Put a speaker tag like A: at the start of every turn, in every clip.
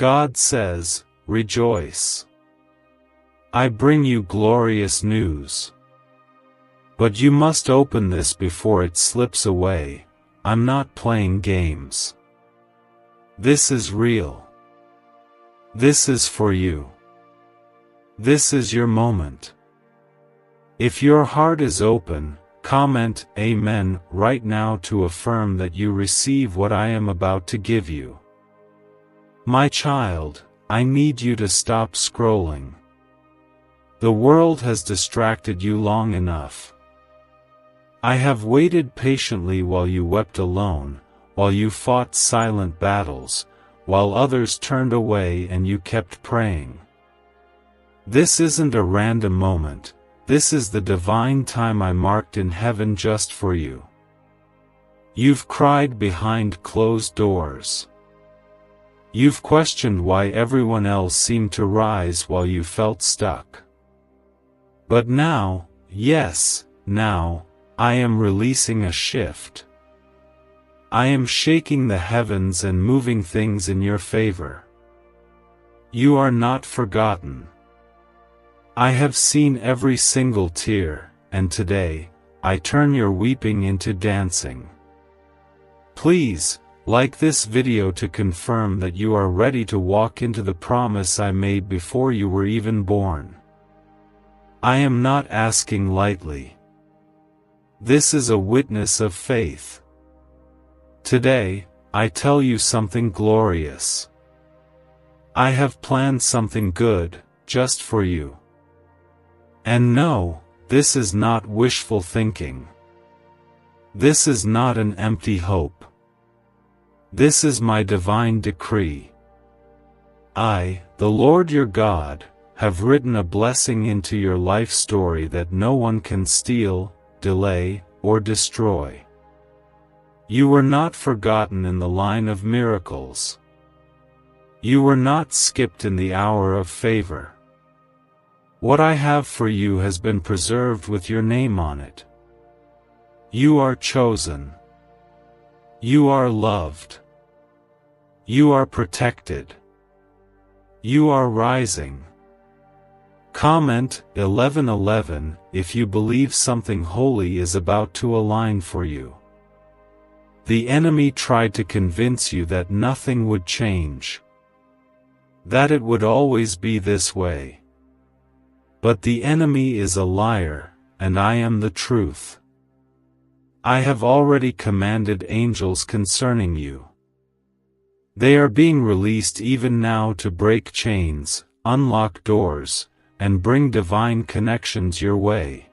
A: God says, rejoice. I bring you glorious news. But you must open this before it slips away. I'm not playing games. This is real. This is for you. This is your moment. If your heart is open, comment Amen right now to affirm that you receive what I am about to give you. My child, I need you to stop scrolling. The world has distracted you long enough. I have waited patiently while you wept alone, while you fought silent battles, while others turned away and you kept praying. This isn't a random moment, this is the divine time I marked in heaven just for you. You've cried behind closed doors. You've questioned why everyone else seemed to rise while you felt stuck. But now, yes, now, I am releasing a shift. I am shaking the heavens and moving things in your favor. You are not forgotten. I have seen every single tear, and today, I turn your weeping into dancing. Please, like this video to confirm that you are ready to walk into the promise I made before you were even born. I am not asking lightly. This is a witness of faith. Today, I tell you something glorious. I have planned something good, just for you. And no, this is not wishful thinking. This is not an empty hope. This is my divine decree. I, the Lord your God, have written a blessing into your life story that no one can steal, delay, or destroy. You were not forgotten in the line of miracles. You were not skipped in the hour of favor. What I have for you has been preserved with your name on it. You are chosen. You are loved. You are protected. You are rising. Comment 1111 if you believe something holy is about to align for you. The enemy tried to convince you that nothing would change. That it would always be this way. But the enemy is a liar, and I am the truth. I have already commanded angels concerning you. They are being released even now to break chains, unlock doors, and bring divine connections your way.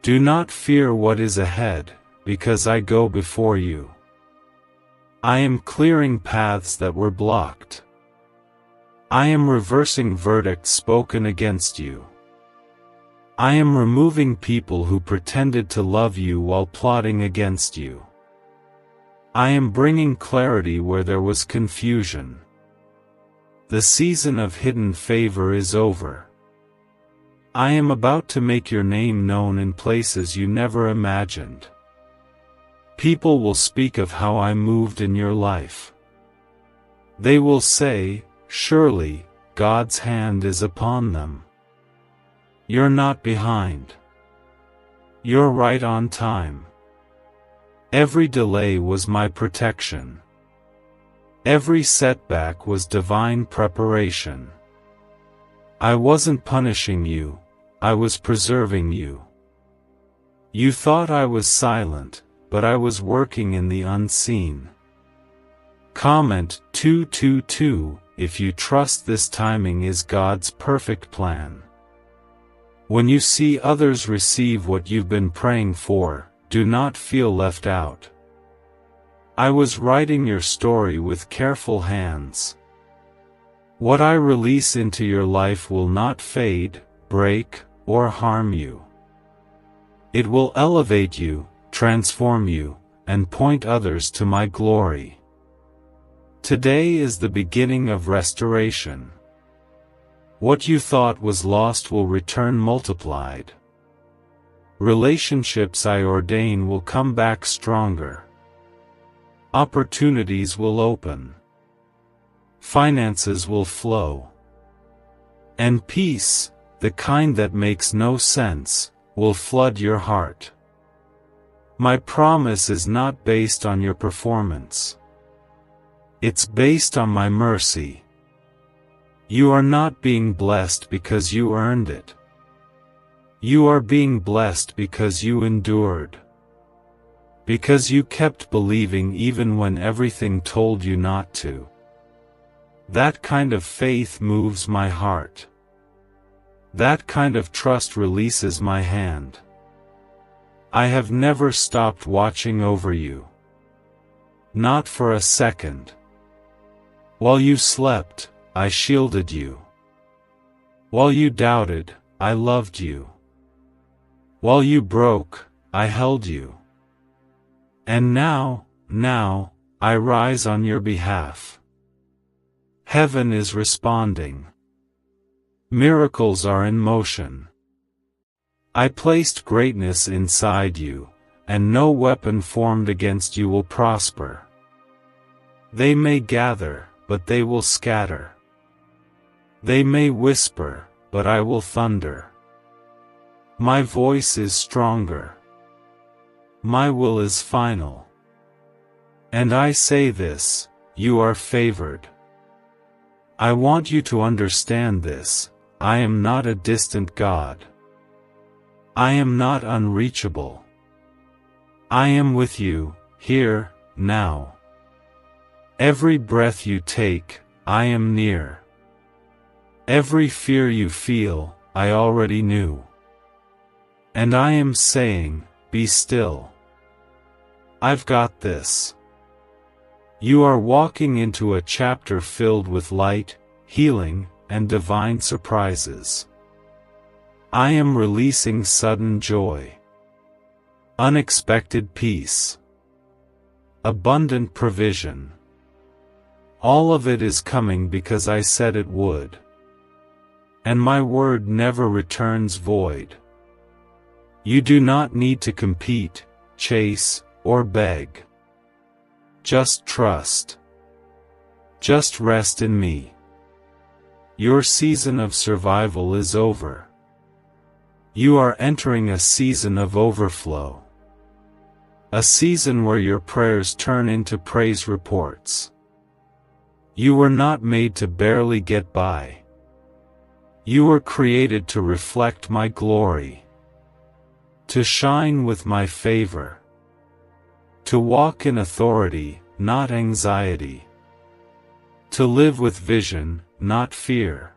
A: Do not fear what is ahead, because I go before you. I am clearing paths that were blocked. I am reversing verdicts spoken against you. I am removing people who pretended to love you while plotting against you. I am bringing clarity where there was confusion. The season of hidden favor is over. I am about to make your name known in places you never imagined. People will speak of how I moved in your life. They will say, surely, God's hand is upon them. You're not behind. You're right on time. Every delay was my protection. Every setback was divine preparation. I wasn't punishing you, I was preserving you. You thought I was silent, but I was working in the unseen. Comment 222 if you trust this timing is God's perfect plan. When you see others receive what you've been praying for, do not feel left out. I was writing your story with careful hands. What I release into your life will not fade, break, or harm you. It will elevate you, transform you, and point others to my glory. Today is the beginning of restoration. What you thought was lost will return multiplied. Relationships I ordain will come back stronger. Opportunities will open. finances will flow. And peace, the kind that makes no sense, will flood your heart. My promise is not based on your performance. It's based on my mercy. You are not being blessed because you earned it. You are being blessed because you endured. Because you kept believing even when everything told you not to. That kind of faith moves my heart. That kind of trust releases my hand. I have never stopped watching over you. Not for a second. While you slept, I shielded you. While you doubted, I loved you. While you broke, I held you. And now, I rise on your behalf. Heaven is responding. Miracles are in motion. I placed greatness inside you, and no weapon formed against you will prosper. They may gather, but they will scatter. They may whisper, but I will thunder. My voice is stronger. My will is final. And I say this, you are favored. I want you to understand this, I am not a distant God. I am not unreachable. I am with you, here, now. Every breath you take, I am near. Every fear you feel, I already knew. And I am saying, be still. I've got this. You are walking into a chapter filled with light, healing, and divine surprises. I am releasing sudden joy. Unexpected peace. Abundant provision. All of it is coming because I said it would. And my word never returns void. You do not need to compete, chase, or beg. Just trust. Just rest in me. Your season of survival is over. You are entering a season of overflow. A season where your prayers turn into praise reports. You were not made to barely get by. You were created to reflect my glory. To shine with my favor. To walk in authority, not anxiety. To live with vision, not fear.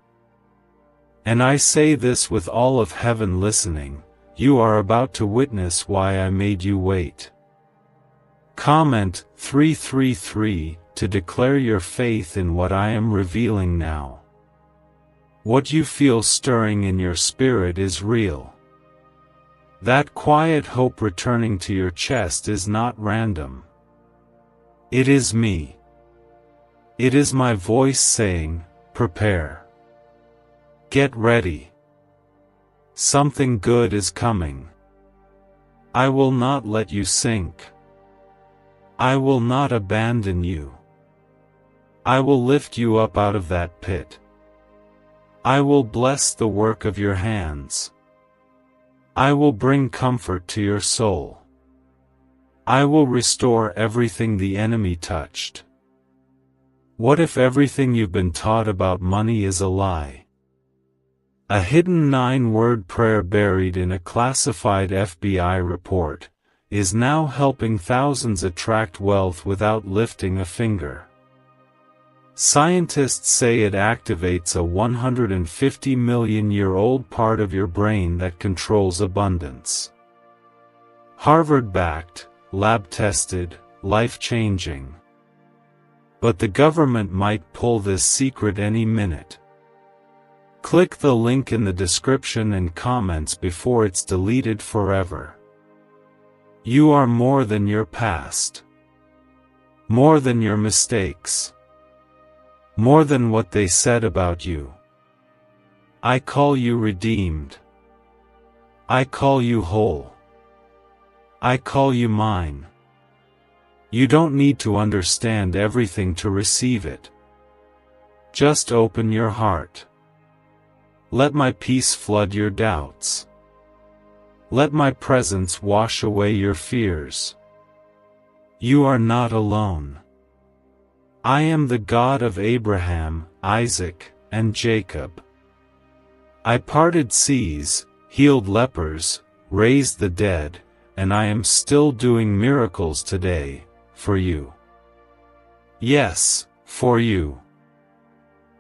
A: And I say this with all of heaven listening, you are about to witness why I made you wait. Comment 333 to declare your faith in what I am revealing now. What you feel stirring in your spirit is real. That quiet hope returning to your chest is not random. It is me. It is my voice saying, prepare. Get ready. Something good is coming. I will not let you sink. I will not abandon you. I will lift you up out of that pit. I will bless the work of your hands. I will bring comfort to your soul. I will restore everything the enemy touched. What if everything you've been taught about money is a lie? A hidden 9-word prayer buried in a classified FBI report is now helping thousands attract wealth without lifting a finger. Scientists say it activates a 150-million-year-old part of your brain that controls abundance. Harvard-backed, lab-tested, life-changing. But the government might pull this secret any minute. Click the link in the description and comments before it's deleted forever. You are more than your past. More than your mistakes. More than what they said about you. I call you redeemed. I call you whole. I call you mine. You don't need to understand everything to receive it. Just open your heart. Let my peace flood your doubts. Let my presence wash away your fears. You are not alone. I am the God of Abraham, Isaac, and Jacob. I parted seas, healed lepers, raised the dead, and I am still doing miracles today, for you. Yes, for you.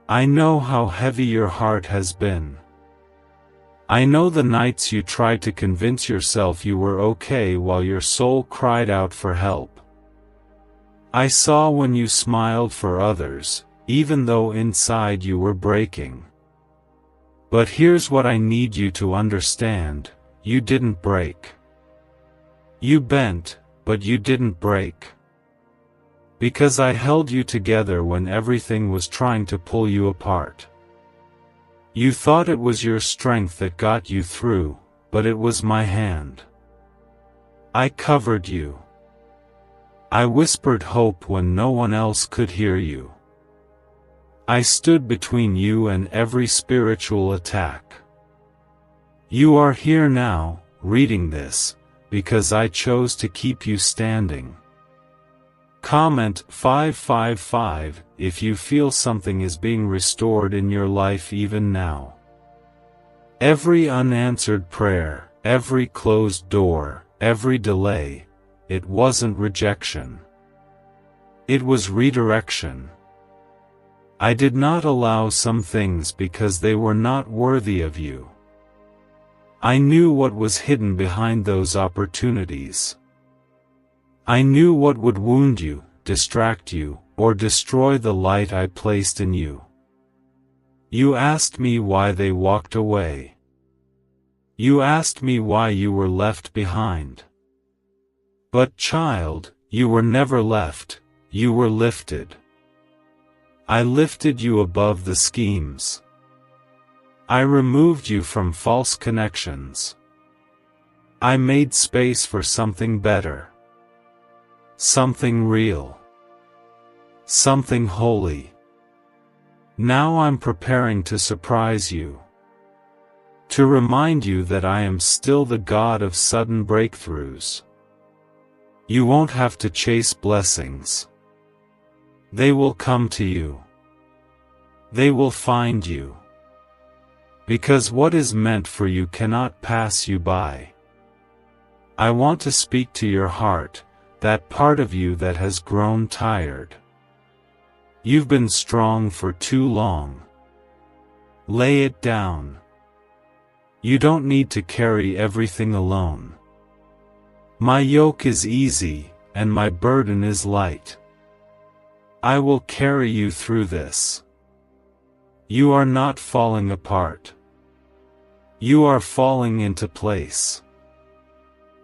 A: I know how heavy your heart has been. I know the nights you tried to convince yourself you were okay while your soul cried out for help. I saw when you smiled for others, even though inside you were breaking. But here's what I need you to understand: you didn't break. You bent, but you didn't break. Because I held you together when everything was trying to pull you apart. You thought it was your strength that got you through, but it was my hand. I covered you. I whispered hope when no one else could hear you. I stood between you and every spiritual attack. You are here now, reading this, because I chose to keep you standing. Comment 555 if you feel something is being restored in your life even now. Every unanswered prayer, every closed door, every delay, it wasn't rejection. It was redirection. I did not allow some things because they were not worthy of you. I knew what was hidden behind those opportunities. I knew what would wound you, distract you, or destroy the light I placed in you. You asked me why they walked away. You asked me why you were left behind. But child, you were never left, you were lifted. I lifted you above the schemes. I removed you from false connections. I made space for something better. Something real. Something holy. Now I'm preparing to surprise you. To remind you that I am still the God of sudden breakthroughs. You won't have to chase blessings. They will come to you. They will find you. Because what is meant for you cannot pass you by. I want to speak to your heart, that part of you that has grown tired. You've been strong for too long. Lay it down. You don't need to carry everything alone. My yoke is easy, and my burden is light. I will carry you through this. You are not falling apart. You are falling into place.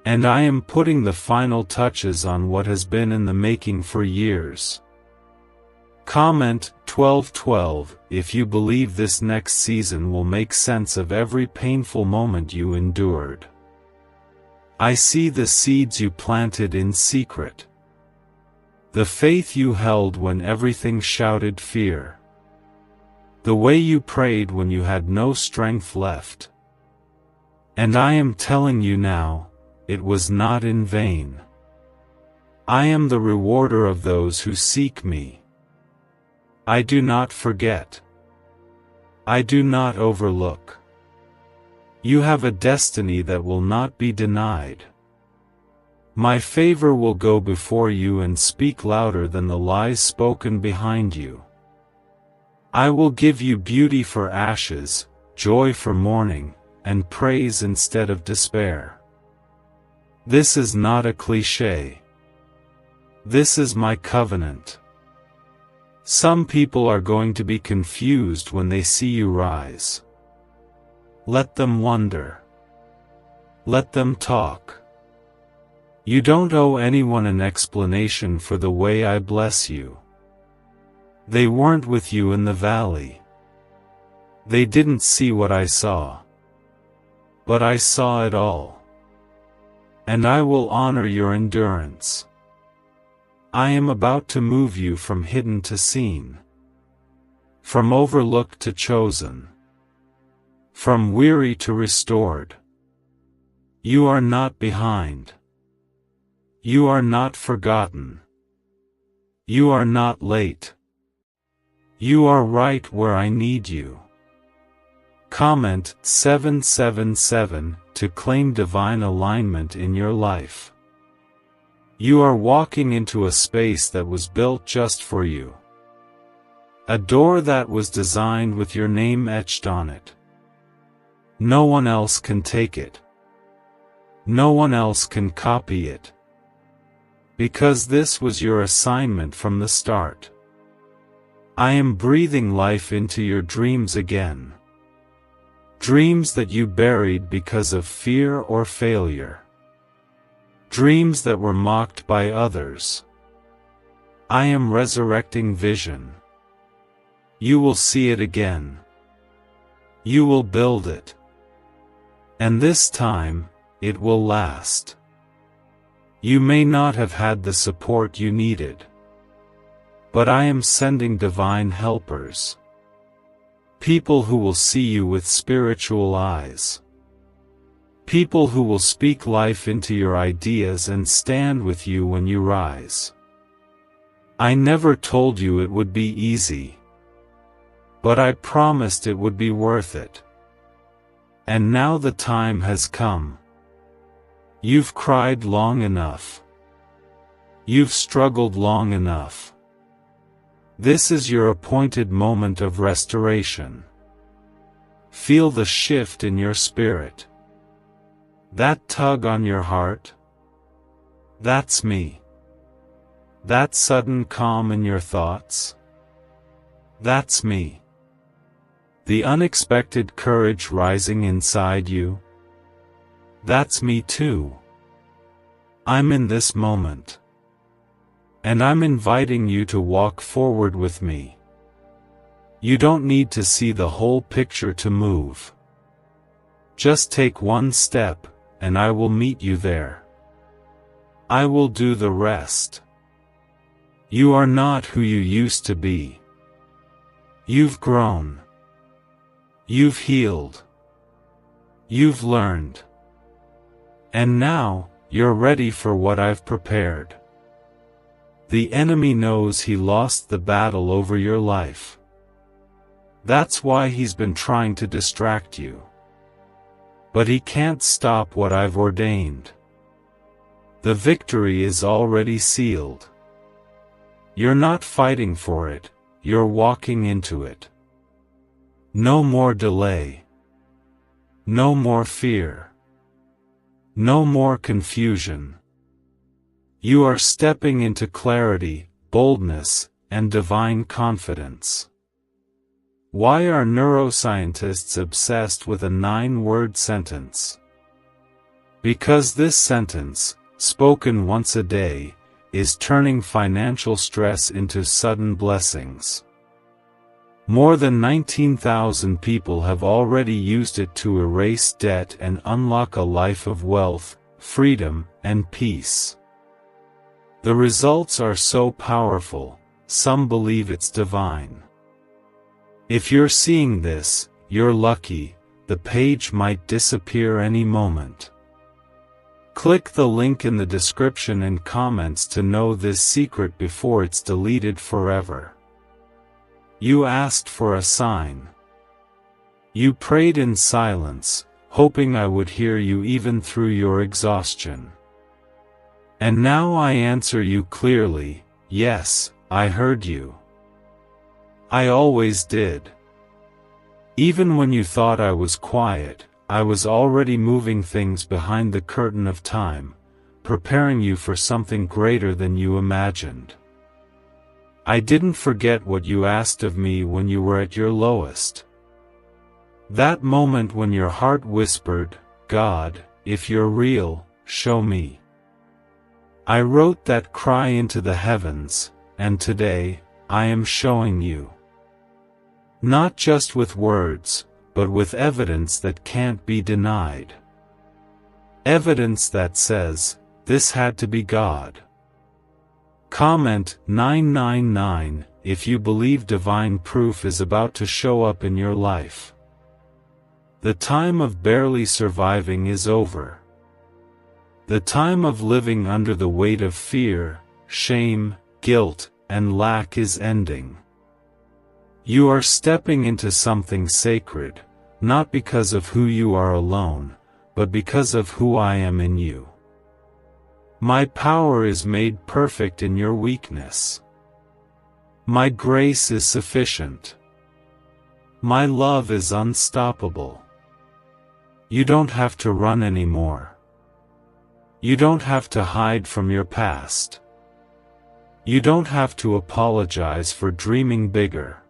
A: And I am putting the final touches on what has been in the making for years. Comment 1212 if you believe this next season will make sense of every painful moment you endured. I see the seeds you planted in secret. The faith you held when everything shouted fear. The way you prayed when you had no strength left. And I am telling you now, it was not in vain. I am the rewarder of those who seek me. I do not forget. I do not overlook. You have a destiny that will not be denied. My favor will go before you and speak louder than the lies spoken behind you. I will give you beauty for ashes, joy for mourning, and praise instead of despair. This is not a cliché. This is my covenant. Some people are going to be confused when they see you rise. Let them wonder. Let them talk. You don't owe anyone an explanation for the way I bless you. They weren't with you in the valley. They didn't see what I saw. But I saw it all. And I will honor your endurance. I am about to move you from hidden to seen. from overlooked to chosen, from weary to restored. You are not behind. You are not forgotten. You are not late. You are right where I need you. Comment 777 to claim divine alignment in your life. You are walking into a space that was built just for you. A door that was designed with your name etched on it. No one else can take it. No one else can copy it. Because this was your assignment from the start. I am breathing life into your dreams again. Dreams that you buried because of fear or failure. Dreams that were mocked by others. I am resurrecting vision. You will see it again. You will build it. And this time, it will last. You may not have had the support you needed. But I am sending divine helpers. People who will see you with spiritual eyes. People who will speak life into your ideas and stand with you when you rise. I never told you it would be easy. But I promised it would be worth it. And now the time has come. You've cried long enough. You've struggled long enough. This is your appointed moment of restoration. Feel the shift in your spirit. That tug on your heart? That's me. That sudden calm in your thoughts? That's me. The unexpected courage rising inside you? That's me too. I'm in this moment. And I'm inviting you to walk forward with me. You don't need to see the whole picture to move. Just take one step, and I will meet you there. I will do the rest. You are not who you used to be. You've grown. You've healed. You've learned. And now, you're ready for what I've prepared. The enemy knows he lost the battle over your life. That's why he's been trying to distract you. But he can't stop what I've ordained. The victory is already sealed. You're not fighting for it, you're walking into it. No more delay. No more fear. No more confusion. You are stepping into clarity, boldness, and divine confidence. Why are neuroscientists obsessed with a 9-word sentence? Because this sentence, spoken once a day, is turning financial stress into sudden blessings. More than 19,000 people have already used it to erase debt and unlock a life of wealth, freedom, and peace. The results are so powerful, some believe it's divine. If you're seeing this, you're lucky, the page might disappear any moment. Click the link in the description and comments to know this secret before it's deleted forever. You asked for a sign. You prayed in silence, hoping I would hear you even through your exhaustion. And now I answer you clearly, yes, I heard you. I always did. Even when you thought I was quiet, I was already moving things behind the curtain of time, preparing you for something greater than you imagined. I didn't forget what you asked of me when you were at your lowest. That moment when your heart whispered, God, if you're real, show me. I wrote that cry into the heavens, and today, I am showing you. Not just with words, but with evidence that can't be denied. Evidence that says, this had to be God. Comment 999 if you believe divine proof is about to show up in your life. The time of barely surviving is over. The time of living under the weight of fear, shame, guilt, and lack is ending. You are stepping into something sacred, not because of who you are alone, but because of who I am in you. My power is made perfect in your weakness. My grace is sufficient. My love is unstoppable. You don't have to run anymore. You don't have to hide from your past. You don't have to apologize for dreaming bigger.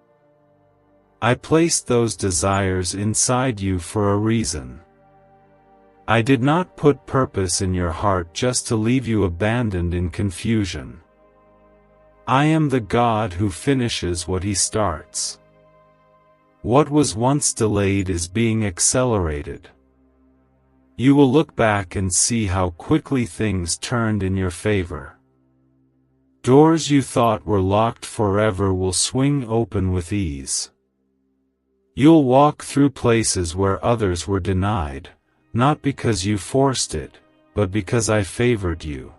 A: I placed those desires inside you for a reason. I did not put purpose in your heart just to leave you abandoned in confusion. I am the God who finishes what He starts. What was once delayed is being accelerated. You will look back and see how quickly things turned in your favor. Doors you thought were locked forever will swing open with ease. You'll walk through places where others were denied, not because you forced it, but because I favored you.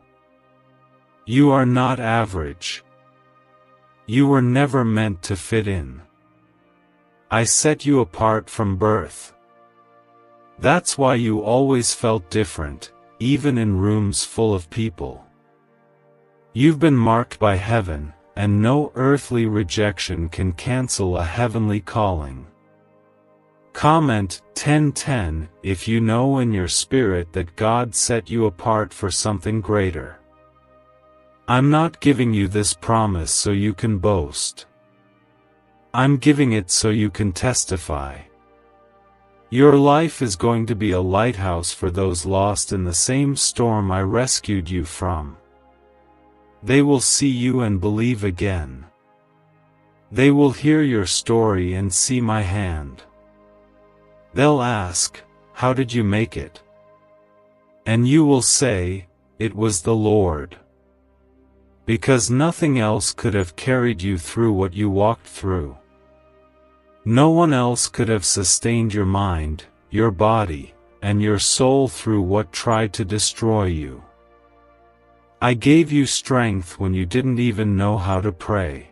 A: You are not average. You were never meant to fit in. I set you apart from birth. That's why you always felt different, even in rooms full of people. You've been marked by heaven, and no earthly rejection can cancel a heavenly calling. Comment 1010 if you know in your spirit that God set you apart for something greater. I'm not giving you this promise so you can boast. I'm giving it so you can testify. Your life is going to be a lighthouse for those lost in the same storm I rescued you from. They will see you and believe again. They will hear your story and see my hand. They'll ask, "How did you make it?" And you will say, "It was the Lord." Because nothing else could have carried you through what you walked through. No one else could have sustained your mind, your body, and your soul through what tried to destroy you. I gave you strength when you didn't even know how to pray.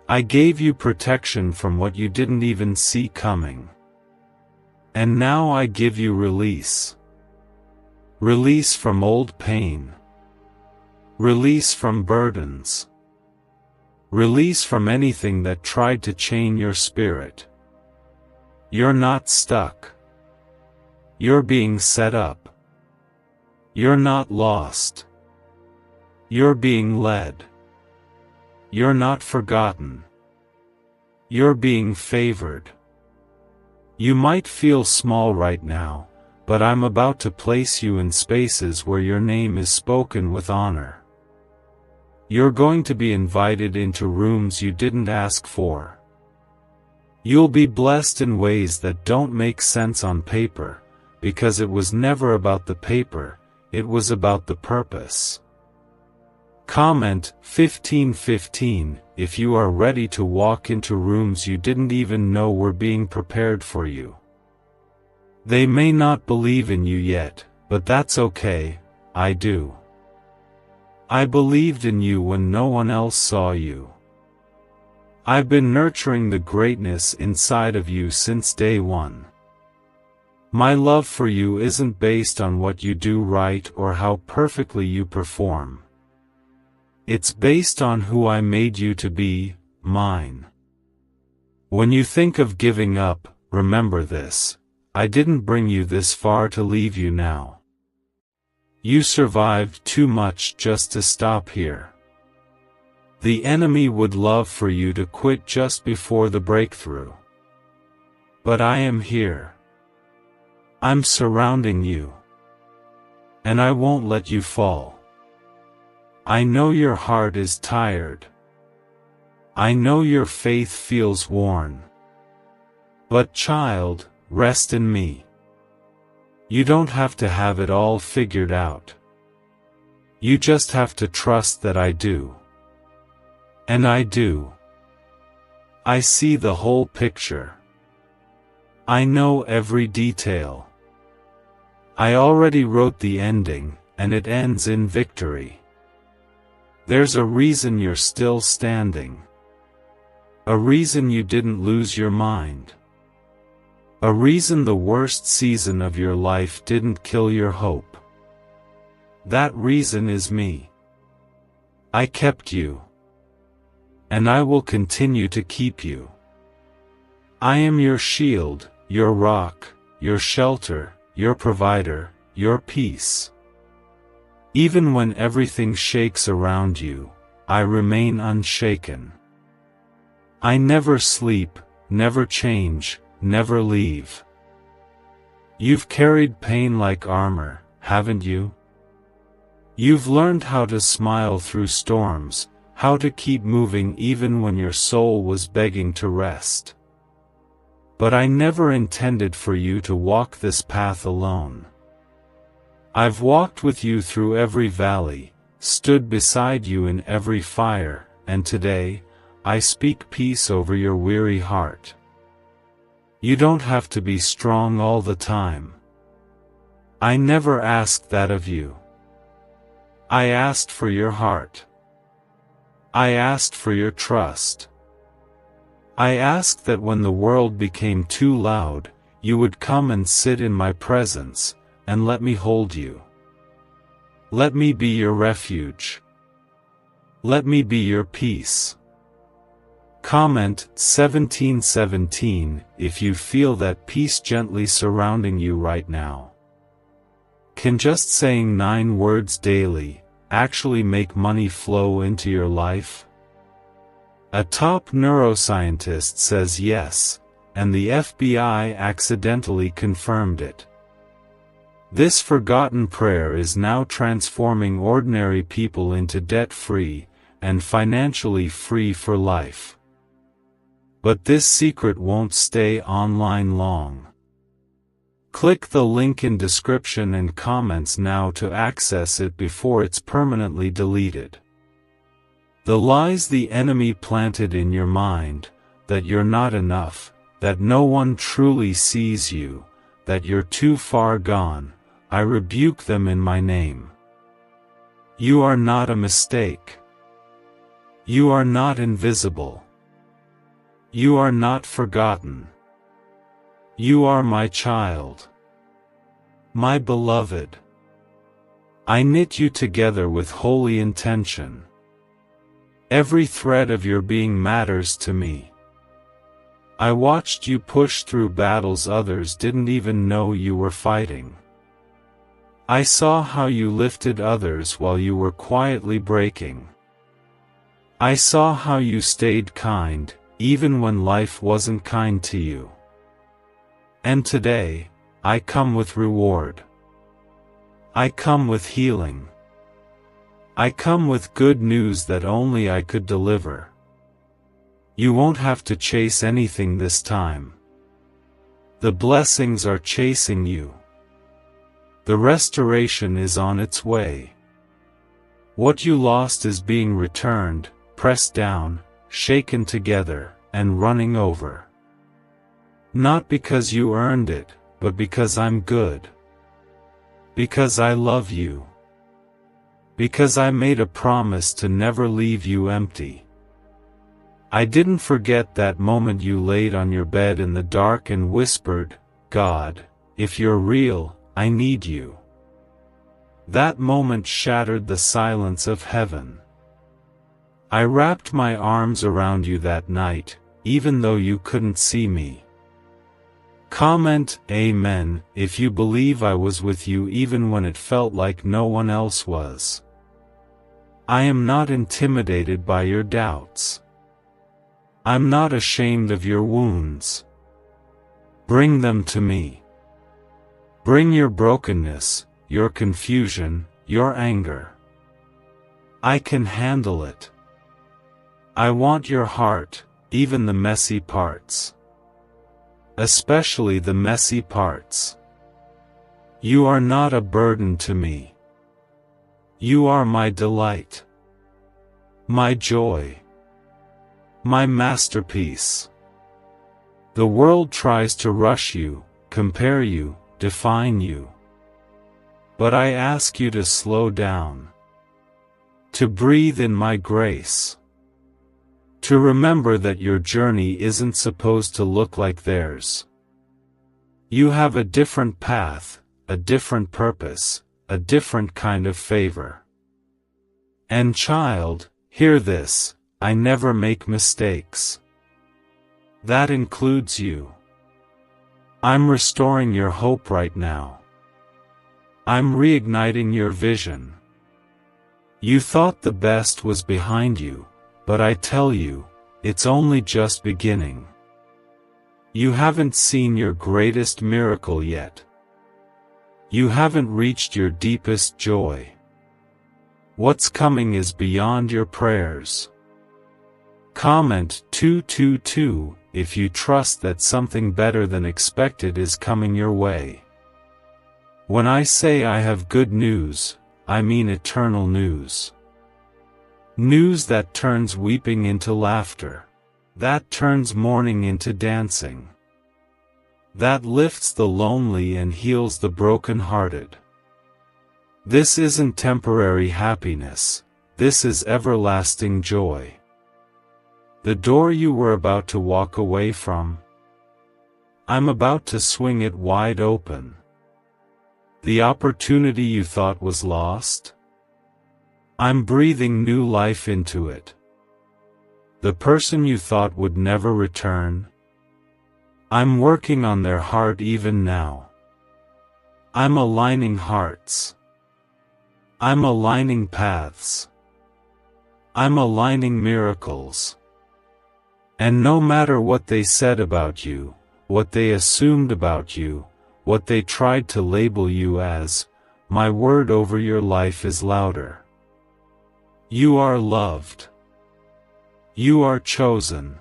A: I gave you protection from what you didn't even see coming. And now I give you release. Release from old pain. Release from burdens. Release from anything that tried to chain your spirit. You're not stuck. You're being set up. You're not lost. You're being led. You're not forgotten. You're being favored. You might feel small right now, but I'm about to place you in spaces where your name is spoken with honor. You're going to be invited into rooms you didn't ask for. You'll be blessed in ways that don't make sense on paper, because it was never about the paper, it was about the purpose. Comment 1515 if you are ready to walk into rooms you didn't even know were being prepared for you. They may not believe in you yet, but that's okay, I do. I believed in you when no one else saw you. I've been nurturing the greatness inside of you since day one. My love for you isn't based on what you do right or how perfectly you perform. It's based on who I made you to be, mine. When you think of giving up, remember this: I didn't bring you this far to leave you now. You survived too much just to stop here. The enemy would love for you to quit just before the breakthrough. But I am here. I'm surrounding you. And I won't let you fall. I know your heart is tired. I know your faith feels worn. But child, rest in me. You don't have to have it all figured out. You just have to trust that I do. And I do. I see the whole picture. I know every detail. I already wrote the ending, and it ends in victory. There's a reason you're still standing. A reason you didn't lose your mind. A reason the worst season of your life didn't kill your hope. That reason is me. I kept you. And I will continue to keep you. I am your shield, your rock, your shelter, your provider, your peace. Even when everything shakes around you, I remain unshaken. I never sleep, never change, never leave. You've carried pain like armor, haven't you? You've learned how to smile through storms, how to keep moving even when your soul was begging to rest. But I never intended for you to walk this path alone. I've walked with you through every valley, stood beside you in every fire, and today, I speak peace over your weary heart. You don't have to be strong all the time. I never asked that of you. I asked for your heart. I asked for your trust. I asked that when the world became too loud, you would come and sit in my presence, and let me hold you. Let me be your refuge. Let me be your peace. Comment 1717 if you feel that peace gently surrounding you right now. Can just saying 9 words daily actually make money flow into your life? A top neuroscientist says yes, and the FBI accidentally confirmed it. This forgotten prayer is now transforming ordinary people into debt-free and financially free for life. But this secret won't stay online long. Click the link in description and comments now to access it before it's permanently deleted. The lies the enemy planted in your mind, that you're not enough, that no one truly sees you, that you're too far gone, I rebuke them in my name. You are not a mistake. You are not invisible. You are not forgotten. You are my child. My beloved. I knit you together with holy intention. Every thread of your being matters to me. I watched you push through battles others didn't even know you were fighting. I saw how you lifted others while you were quietly breaking. I saw how you stayed kind, even when life wasn't kind to you. And today, I come with reward. I come with healing. I come with good news that only I could deliver. You won't have to chase anything this time. The blessings are chasing you. The restoration is on its way. What you lost is being returned, pressed down, shaken together, and running over. Not because you earned it, but because I'm good. Because I love you. Because I made a promise to never leave you empty. I didn't forget that moment you laid on your bed in the dark and whispered, God, if you're real, I need you. That moment shattered the silence of heaven. I wrapped my arms around you that night, even though you couldn't see me. Comment Amen if you believe I was with you even when it felt like no one else was. I am not intimidated by your doubts. I'm not ashamed of your wounds. Bring them to me. Bring your brokenness, your confusion, your anger. I can handle it. I want your heart, even the messy parts. Especially the messy parts. You are not a burden to me. You are my delight. My joy. My masterpiece. The world tries to rush you, compare you, define you. But I ask you to slow down. To breathe in my grace. To remember that your journey isn't supposed to look like theirs. You have a different path, a different purpose, a different kind of favor. And child, hear this, I never make mistakes. That includes you. I'm restoring your hope right now. I'm reigniting your vision. You thought the best was behind you, but I tell you, it's only just beginning. You haven't seen your greatest miracle yet. You haven't reached your deepest joy. What's coming is beyond your prayers. Comment 222 if you trust that something better than expected is coming your way. When I say I have good news, I mean eternal news. News that turns weeping into laughter. That turns mourning into dancing. That lifts the lonely and heals the broken-hearted. This isn't temporary happiness, this is everlasting joy. The door you were about to walk away from, I'm about to swing it wide open. The opportunity you thought was lost, I'm breathing new life into it. The person you thought would never return, I'm working on their heart even now. I'm aligning hearts. I'm aligning paths. I'm aligning miracles. And no matter what they said about you, what they assumed about you, what they tried to label you as, my word over your life is louder. You are loved. You are chosen.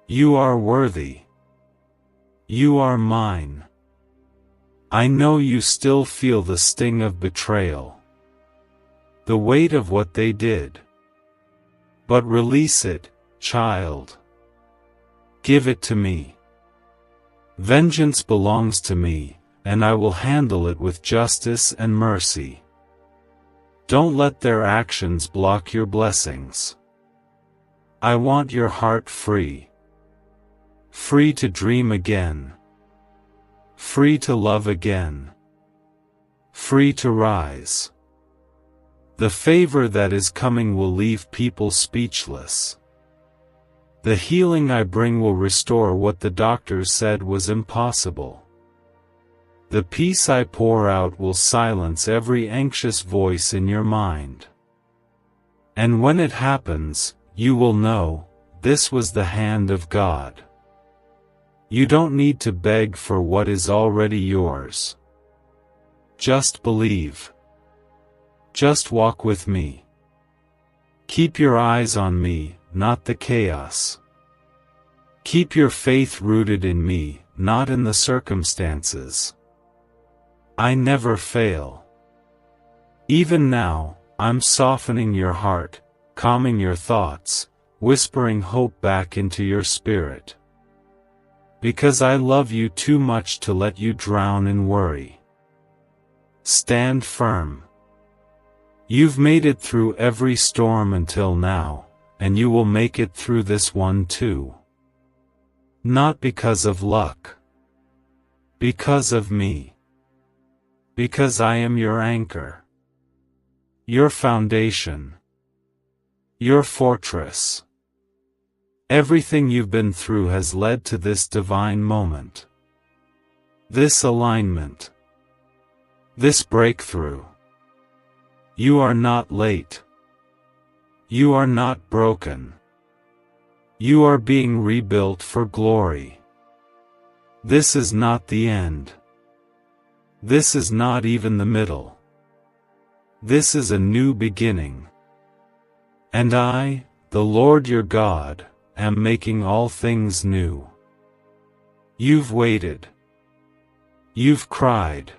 A: You are worthy. You are mine. I know you still feel the sting of betrayal, the weight of what they did. But release it, child. Give it to me. Vengeance belongs to me, and I will handle it with justice and mercy. Don't let their actions block your blessings. I want your heart free. Free to dream again. Free to love again. Free to rise. The favor that is coming will leave people speechless. The healing I bring will restore what the doctors said was impossible. The peace I pour out will silence every anxious voice in your mind. And when it happens, you will know, this was the hand of God. You don't need to beg for what is already yours. Just believe. Just walk with me. Keep your eyes on me, not the chaos. Keep your faith rooted in me, not in the circumstances. I never fail. Even now, I'm softening your heart, calming your thoughts, whispering hope back into your spirit. Because I love you too much to let you drown in worry. Stand firm. You've made it through every storm until now, and you will make it through this one too. Not because of luck. Because of me. Because I am your anchor. Your foundation. Your fortress. Everything you've been through has led to this divine moment. This alignment. This breakthrough. You are not late. You are not broken. You are being rebuilt for glory. This is not the end. This is not even the middle. This is a new beginning. And I, the Lord your God, am making all things new. You've waited. You've cried.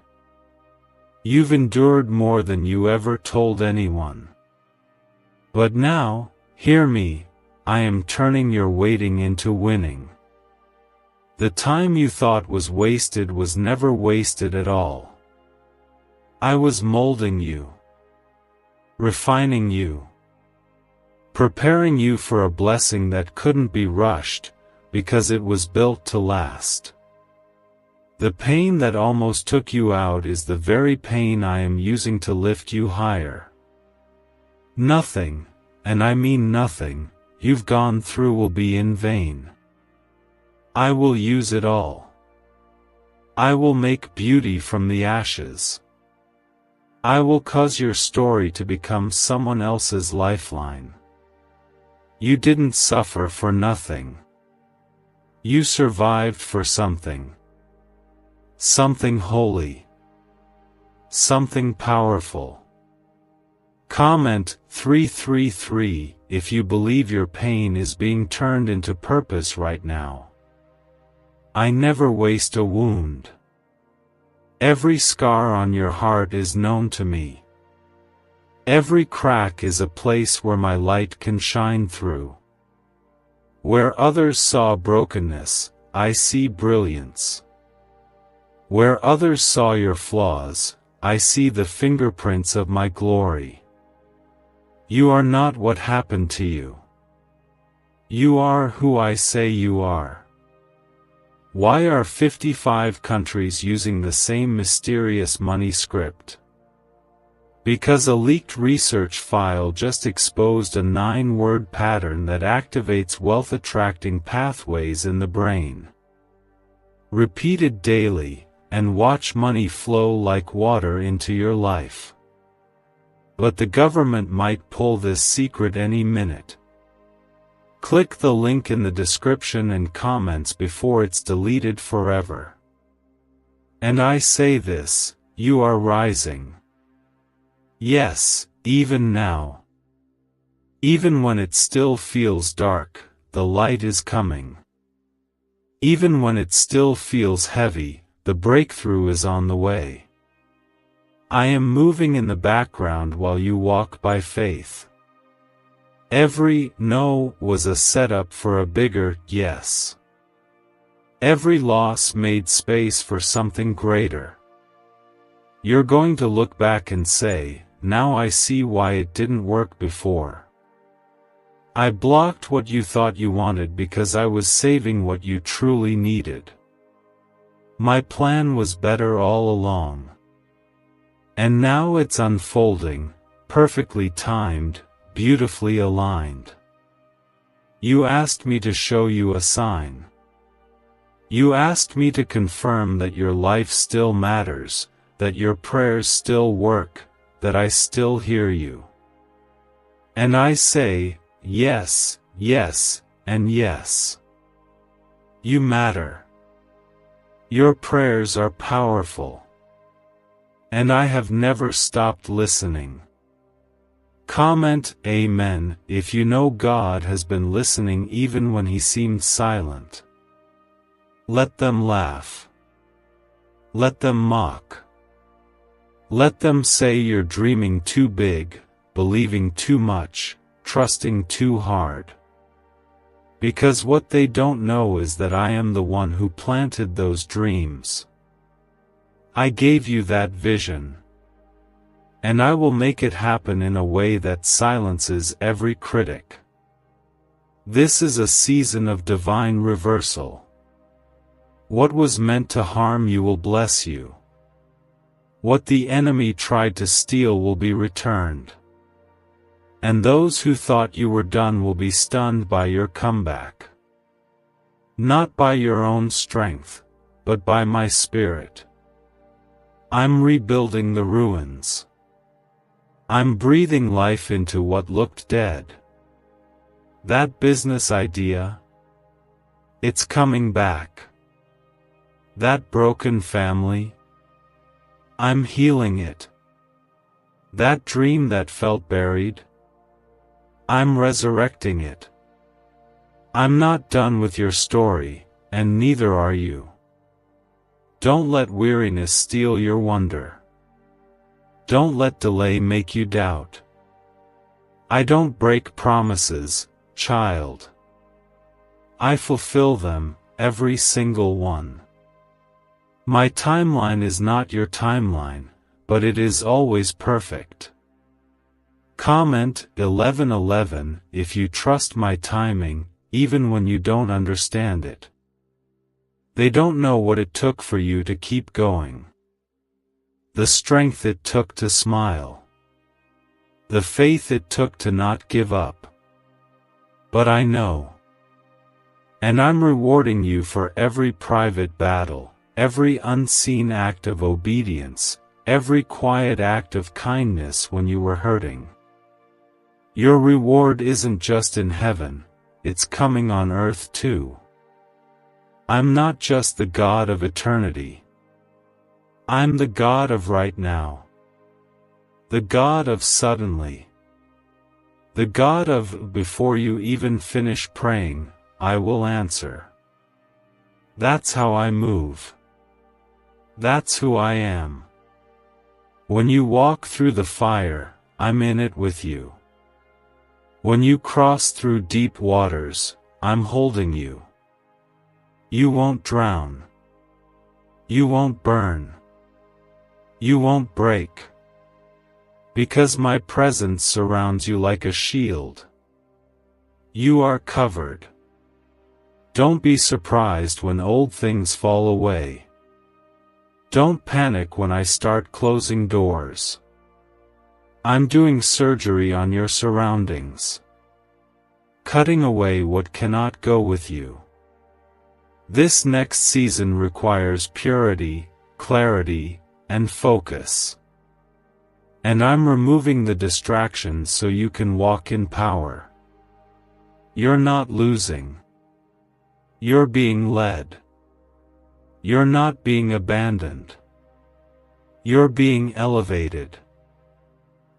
A: You've endured more than you ever told anyone. But now, hear me, I am turning your waiting into winning. The time you thought was wasted was never wasted at all. I was molding you, refining you, preparing you for a blessing that couldn't be rushed, because it was built to last. The pain that almost took you out is the very pain I am using to lift you higher. Nothing, and I mean nothing, you've gone through will be in vain. I will use it all. I will make beauty from the ashes. I will cause your story to become someone else's lifeline. You didn't suffer for nothing. You survived for something. Something holy. Something powerful. Comment 333 if you believe your pain is being turned into purpose right now. I never waste a wound. Every scar on your heart is known to me. Every crack is a place where my light can shine through. Where others saw brokenness, I see brilliance. Where others saw your flaws, I see the fingerprints of my glory. You are not what happened to you. You are who I say you are. Why are 55 countries using the same mysterious money script? Because a leaked research file just exposed a 9-word pattern that activates wealth-attracting pathways in the brain. Repeat it daily, and watch money flow like water into your life. But the government might pull this secret any minute. Click the link in the description and comments before it's deleted forever. And I say this, you are rising. Yes, even now. Even when it still feels dark, the light is coming. Even when it still feels heavy, the breakthrough is on the way. I am moving in the background while you walk by faith. Every no was a setup for a bigger yes. Every loss made space for something greater. You're going to look back and say, now I see why it didn't work before. I blocked what you thought you wanted because I was saving what you truly needed. My plan was better all along. And now it's unfolding, perfectly timed, beautifully aligned. You asked me to show you a sign. You asked me to confirm that your life still matters, that your prayers still work, that I still hear you. And I say, yes, yes, and yes. You matter. Your prayers are powerful. And I have never stopped listening. Comment Amen if you know God has been listening even when He seemed silent. Let them laugh. Let them mock. Let them say you're dreaming too big, believing too much, trusting too hard. Because what they don't know is that I am the one who planted those dreams. I gave you that vision. And I will make it happen in a way that silences every critic. This is a season of divine reversal. What was meant to harm you will bless you. What the enemy tried to steal will be returned. And those who thought you were done will be stunned by your comeback. Not by your own strength, but by my Spirit. I'm rebuilding the ruins. I'm breathing life into what looked dead. That business idea, it's coming back. That broken family, I'm healing it. That dream that felt buried, I'm resurrecting it. I'm not done with your story, and neither are you. Don't let weariness steal your wonder. Don't let delay make you doubt. I don't break promises, child. I fulfill them, every single one. My timeline is not your timeline, but it is always perfect. Comment 1111 if you trust my timing, even when you don't understand it. They don't know what it took for you to keep going. The strength it took to smile. The faith it took to not give up. But I know. And I'm rewarding you for every private battle, every unseen act of obedience, every quiet act of kindness when you were hurting. Your reward isn't just in heaven, it's coming on earth too. I'm not just the God of eternity. I'm the God of right now. The God of suddenly. The God of before you even finish praying, I will answer. That's how I move. That's who I am. When you walk through the fire, I'm in it with you. When you cross through deep waters, I'm holding you. You won't drown. You won't burn. You won't break. Because my presence surrounds you like a shield. You are covered. Don't be surprised when old things fall away. Don't panic when I start closing doors. I'm doing surgery on your surroundings. Cutting away what cannot go with you. This next season requires purity, clarity, and focus. And I'm removing the distractions so you can walk in power. You're not losing. You're being led. You're not being abandoned. You're being elevated.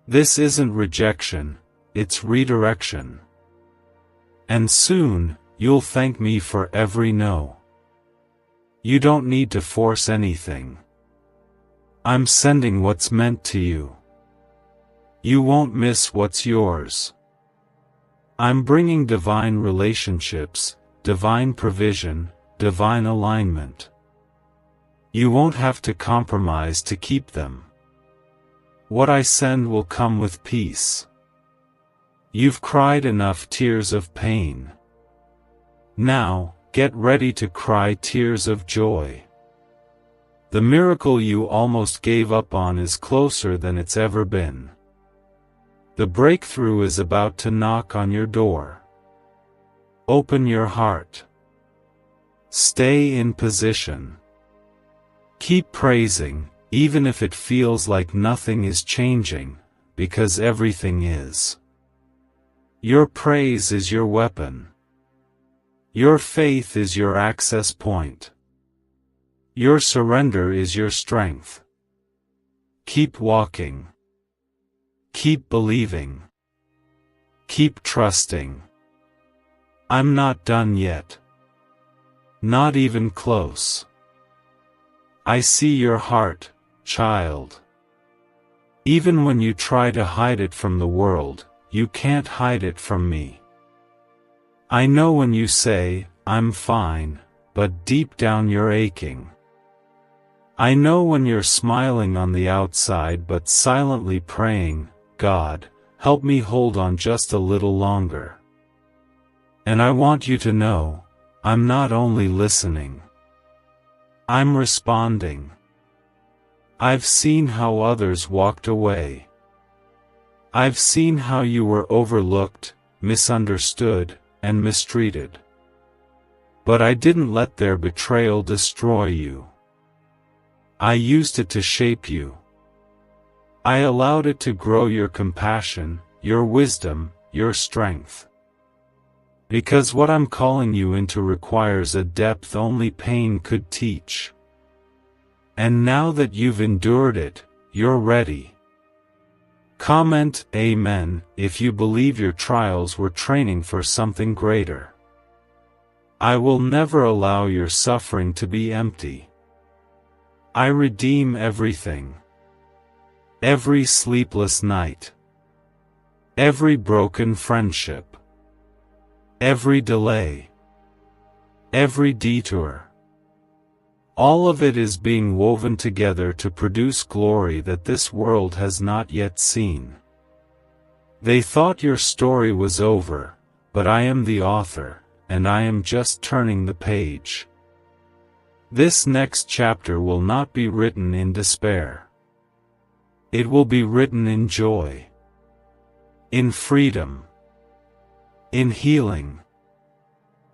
A: This isn't rejection, it's redirection. And soon, you'll thank me for every no. You don't need to force anything. I'm sending what's meant to you. You won't miss what's yours. I'm bringing divine relationships, divine provision, divine alignment. You won't have to compromise to keep them. What I send will come with peace. You've cried enough tears of pain. Now, get ready to cry tears of joy. The miracle you almost gave up on is closer than it's ever been. The breakthrough is about to knock on your door. Open your heart. Stay in position. Keep praising, even if it feels like nothing is changing, because everything is. Your praise is your weapon. Your faith is your access point. Your surrender is your strength. Keep walking. Keep believing. Keep trusting. I'm not done yet. Not even close. I see your heart, child. Even when you try to hide it from the world, you can't hide it from me. I know when you say, I'm fine, but deep down you're aching. I know when you're smiling on the outside but silently praying, God, help me hold on just a little longer. And I want you to know, I'm not only listening. I'm responding. I've seen how others walked away. I've seen how you were overlooked, misunderstood, and mistreated. But I didn't let their betrayal destroy you. I used it to shape you. I allowed it to grow your compassion, your wisdom, your strength. Because what I'm calling you into requires a depth only pain could teach. And now that you've endured it, you're ready. Comment Amen if you believe your trials were training for something greater. I will never allow your suffering to be empty. I redeem everything. Every sleepless night. Every broken friendship. every delay, every detour. All of it is being woven together to produce glory that this world has not yet seen. They thought your story was over, but I am the author, and I am just turning the page. This next chapter will not be written in despair. It will be written in joy, in freedom, in healing,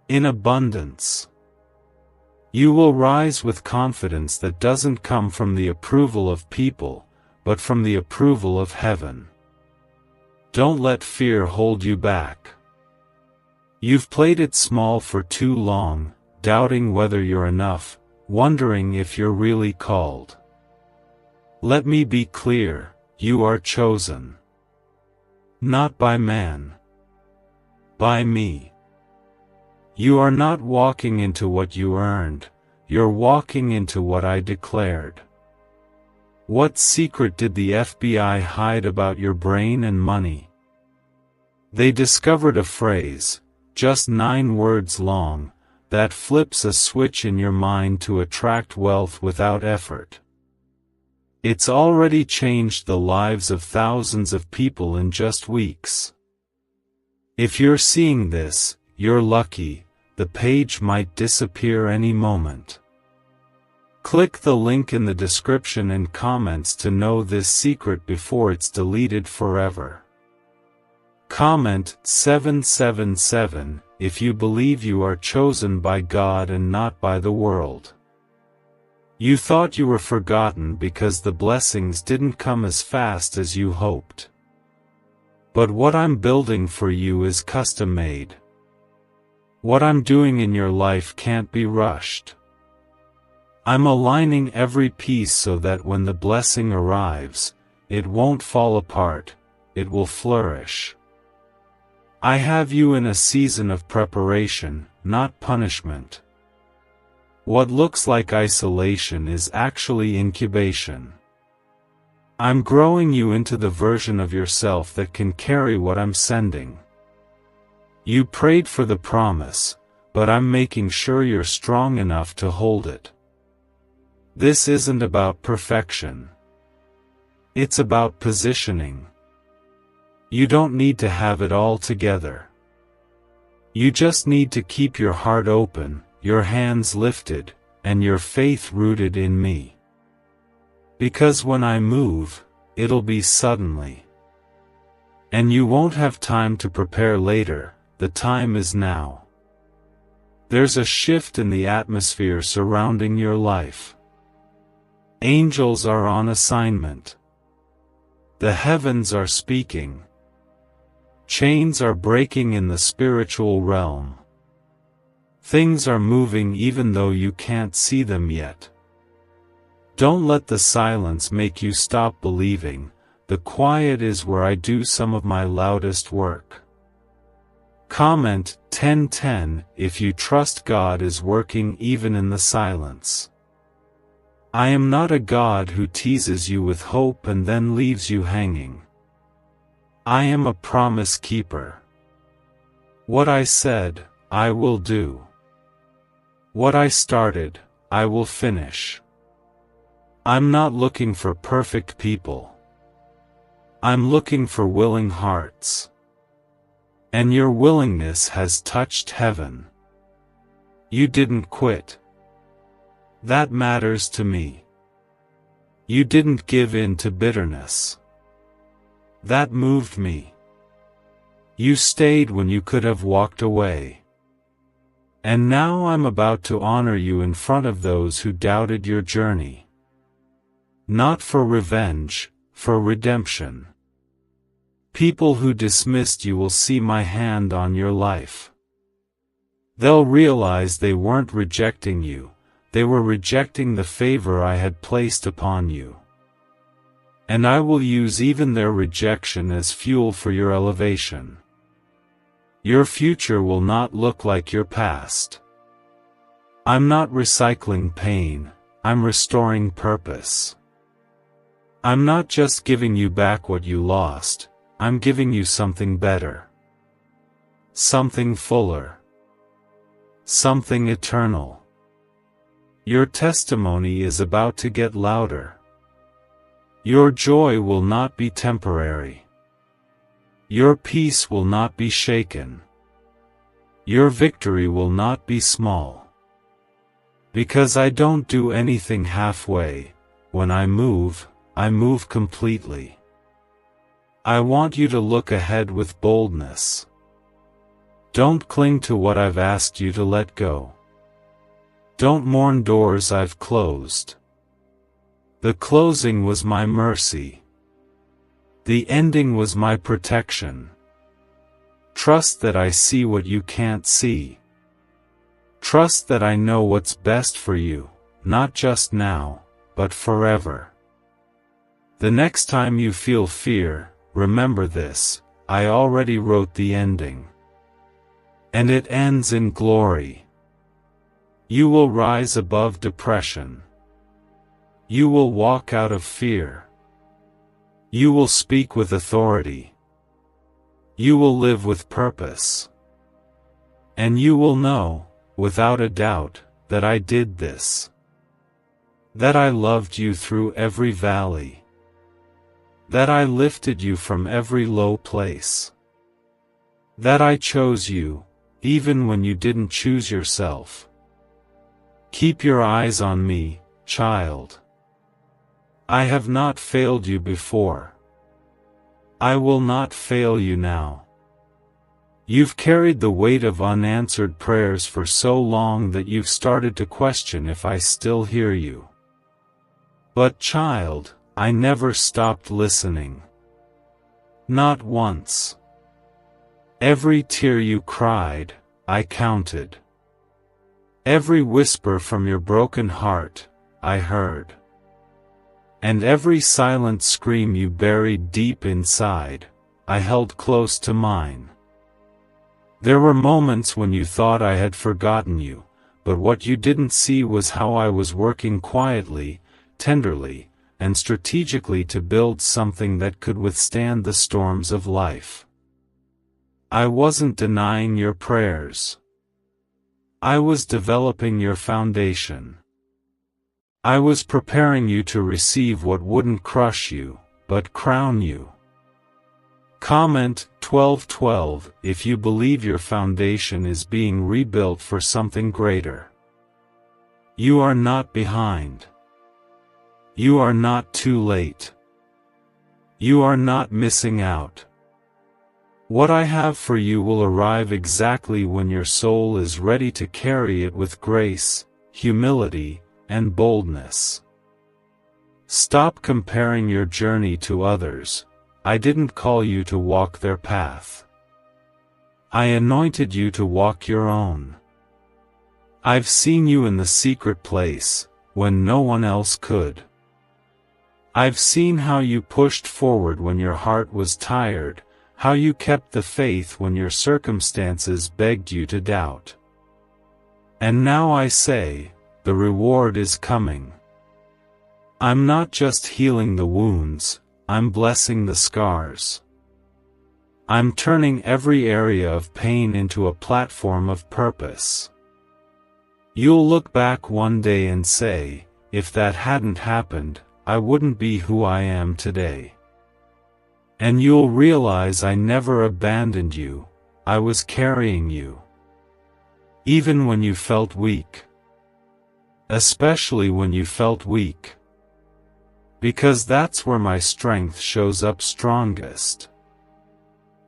A: in abundance. You will rise with confidence that doesn't come from the approval of people, but from the approval of heaven. Don't let fear hold you back. You've played it small for too long, doubting whether you're enough, wondering if you're really called. Let me be clear, you are chosen. Not by man. By me. You are not walking into what you earned, you're walking into what I declared. What secret did the FBI hide about your brain and money? They discovered a phrase, just 9 words long, that flips a switch in your mind to attract wealth without effort. It's already changed the lives of thousands of people in just weeks. If you're seeing this, you're lucky, the page might disappear any moment. Click the link in the description and comments to know this secret before it's deleted forever. Comment 777 if you believe you are chosen by God and not by the world. You thought you were forgotten because the blessings didn't come as fast as you hoped. But what I'm building for you is custom-made. What I'm doing in your life can't be rushed. I'm aligning every piece so that when the blessing arrives, it won't fall apart, it will flourish. I have you in a season of preparation, not punishment. What looks like isolation is actually incubation. I'm growing you into the version of yourself that can carry what I'm sending. You prayed for the promise, but I'm making sure you're strong enough to hold it. This isn't about perfection. It's about positioning. You don't need to have it all together. You just need to keep your heart open, your hands lifted, and your faith rooted in me. Because when I move, it'll be suddenly. And you won't have time to prepare later, the time is now. There's a shift in the atmosphere surrounding your life. Angels are on assignment. The heavens are speaking. Chains are breaking in the spiritual realm. Things are moving even though you can't see them yet. Don't let the silence make you stop believing. The quiet is where I do some of my loudest work. Comment 1010 if you trust God is working even in the silence. I am not a God who teases you with hope and then leaves you hanging. I am a promise keeper. What I said, I will do. What I started, I will finish. I'm not looking for perfect people. I'm looking for willing hearts. And your willingness has touched heaven. You didn't quit. That matters to me. You didn't give in to bitterness. That moved me. You stayed when you could have walked away. And now I'm about to honor you in front of those who doubted your journey. Not for revenge, for redemption. People who dismissed you will see my hand on your life. They'll realize they weren't rejecting you, they were rejecting the favor I had placed upon you. And I will use even their rejection as fuel for your elevation. Your future will not look like your past. I'm not recycling pain, I'm restoring purpose. I'm not just giving you back what you lost, I'm giving you something better. something fuller, something eternal. Your testimony is about to get louder. Your joy will not be temporary. Your peace will not be shaken. Your victory will not be small. Because I don't do anything halfway. When I move completely. I want you to look ahead with boldness. Don't cling to what I've asked you to let go. Don't mourn doors I've closed. The closing was my mercy. The ending was my protection. Trust that I see what you can't see. Trust that I know what's best for you, not just now, but forever. The next time you feel fear, remember this: I already wrote the ending. And it ends in glory. You will rise above depression. You will walk out of fear. You will speak with authority. You will live with purpose. And you will know, without a doubt, that I did this. That I loved you through every valley. That I lifted you from every low place. That I chose you, even when you didn't choose yourself. Keep your eyes on me, child. I have not failed you before. I will not fail you now. You've carried the weight of unanswered prayers for so long that you've started to question if I still hear you. But child, I never stopped listening. Not once. Every tear you cried, I counted. Every whisper from your broken heart, I heard. And every silent scream you buried deep inside, I held close to mine. There were moments when you thought I had forgotten you, but what you didn't see was how I was working quietly, tenderly, and strategically to build something that could withstand the storms of life. I wasn't denying your prayers. I was developing your foundation. I was preparing you to receive what wouldn't crush you, but crown you. Comment 12:12 if you believe your foundation is being rebuilt for something greater. You are not behind. You are not too late. You are not missing out. What I have for you will arrive exactly when your soul is ready to carry it with grace, humility, and boldness. Stop comparing your journey to others. I didn't call you to walk their path. I anointed you to walk your own. I've seen you in the secret place, when no one else could. I've seen how you pushed forward when your heart was tired, how you kept the faith when your circumstances begged you to doubt. And now I say, the reward is coming. I'm not just healing the wounds, I'm blessing the scars. I'm turning every area of pain into a platform of purpose. You'll look back one day and say, if that hadn't happened, I wouldn't be who I am today. And you'll realize I never abandoned you, I was carrying you. Even when you felt weak. Especially when you felt weak. Because that's where my strength shows up strongest.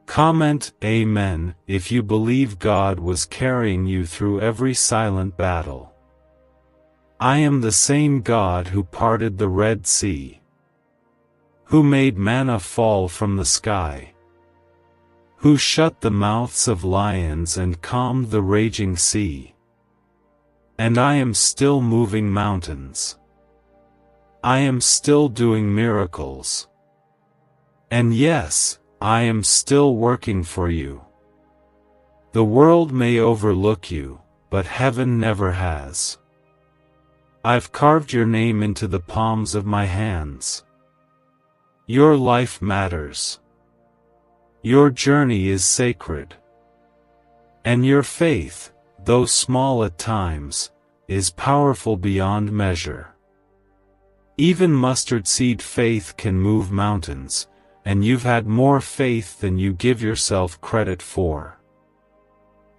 A: Comment Amen if you believe God was carrying you through every silent battle. I am the same God who parted the Red Sea. Who made manna fall from the sky. Who shut the mouths of lions and calmed the raging sea. And I am still moving mountains. I am still doing miracles. And yes, I am still working for you. The world may overlook you, but heaven never has. I've carved your name into the palms of my hands. Your life matters. Your journey is sacred. And your faith, though small at times, is powerful beyond measure. Even mustard seed faith can move mountains, and you've had more faith than you give yourself credit for.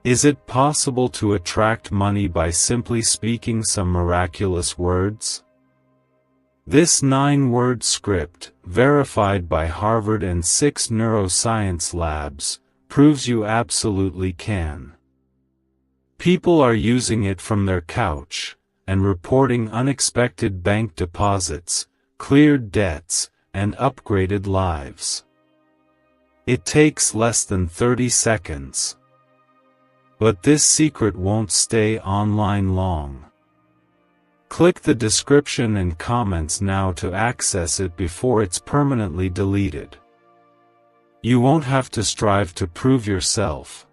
A: Is it possible to attract money by simply speaking some miraculous words? This 9-word script, verified by Harvard and 6 neuroscience labs, proves you absolutely can. People are using it from their couch, and reporting unexpected bank deposits, cleared debts, and upgraded lives. It takes less than 30 seconds. But this secret won't stay online long. Click the description and comments now to access it before it's permanently deleted. You won't have to strive to prove yourself.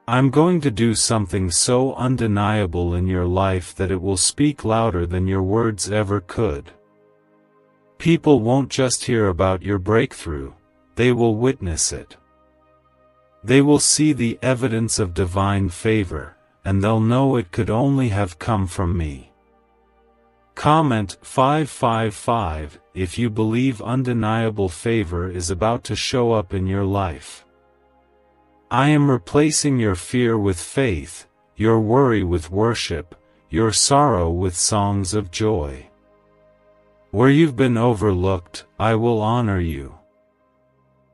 A: I'm going to do something so undeniable in your life that it will speak louder than your words ever could. People won't just hear about your breakthrough, they will witness it. They will see the evidence of divine favor, and they'll know it could only have come from me. Comment 555 if you believe undeniable favor is about to show up in your life. I am replacing your fear with faith, your worry with worship, your sorrow with songs of joy. Where you've been overlooked, I will honor you.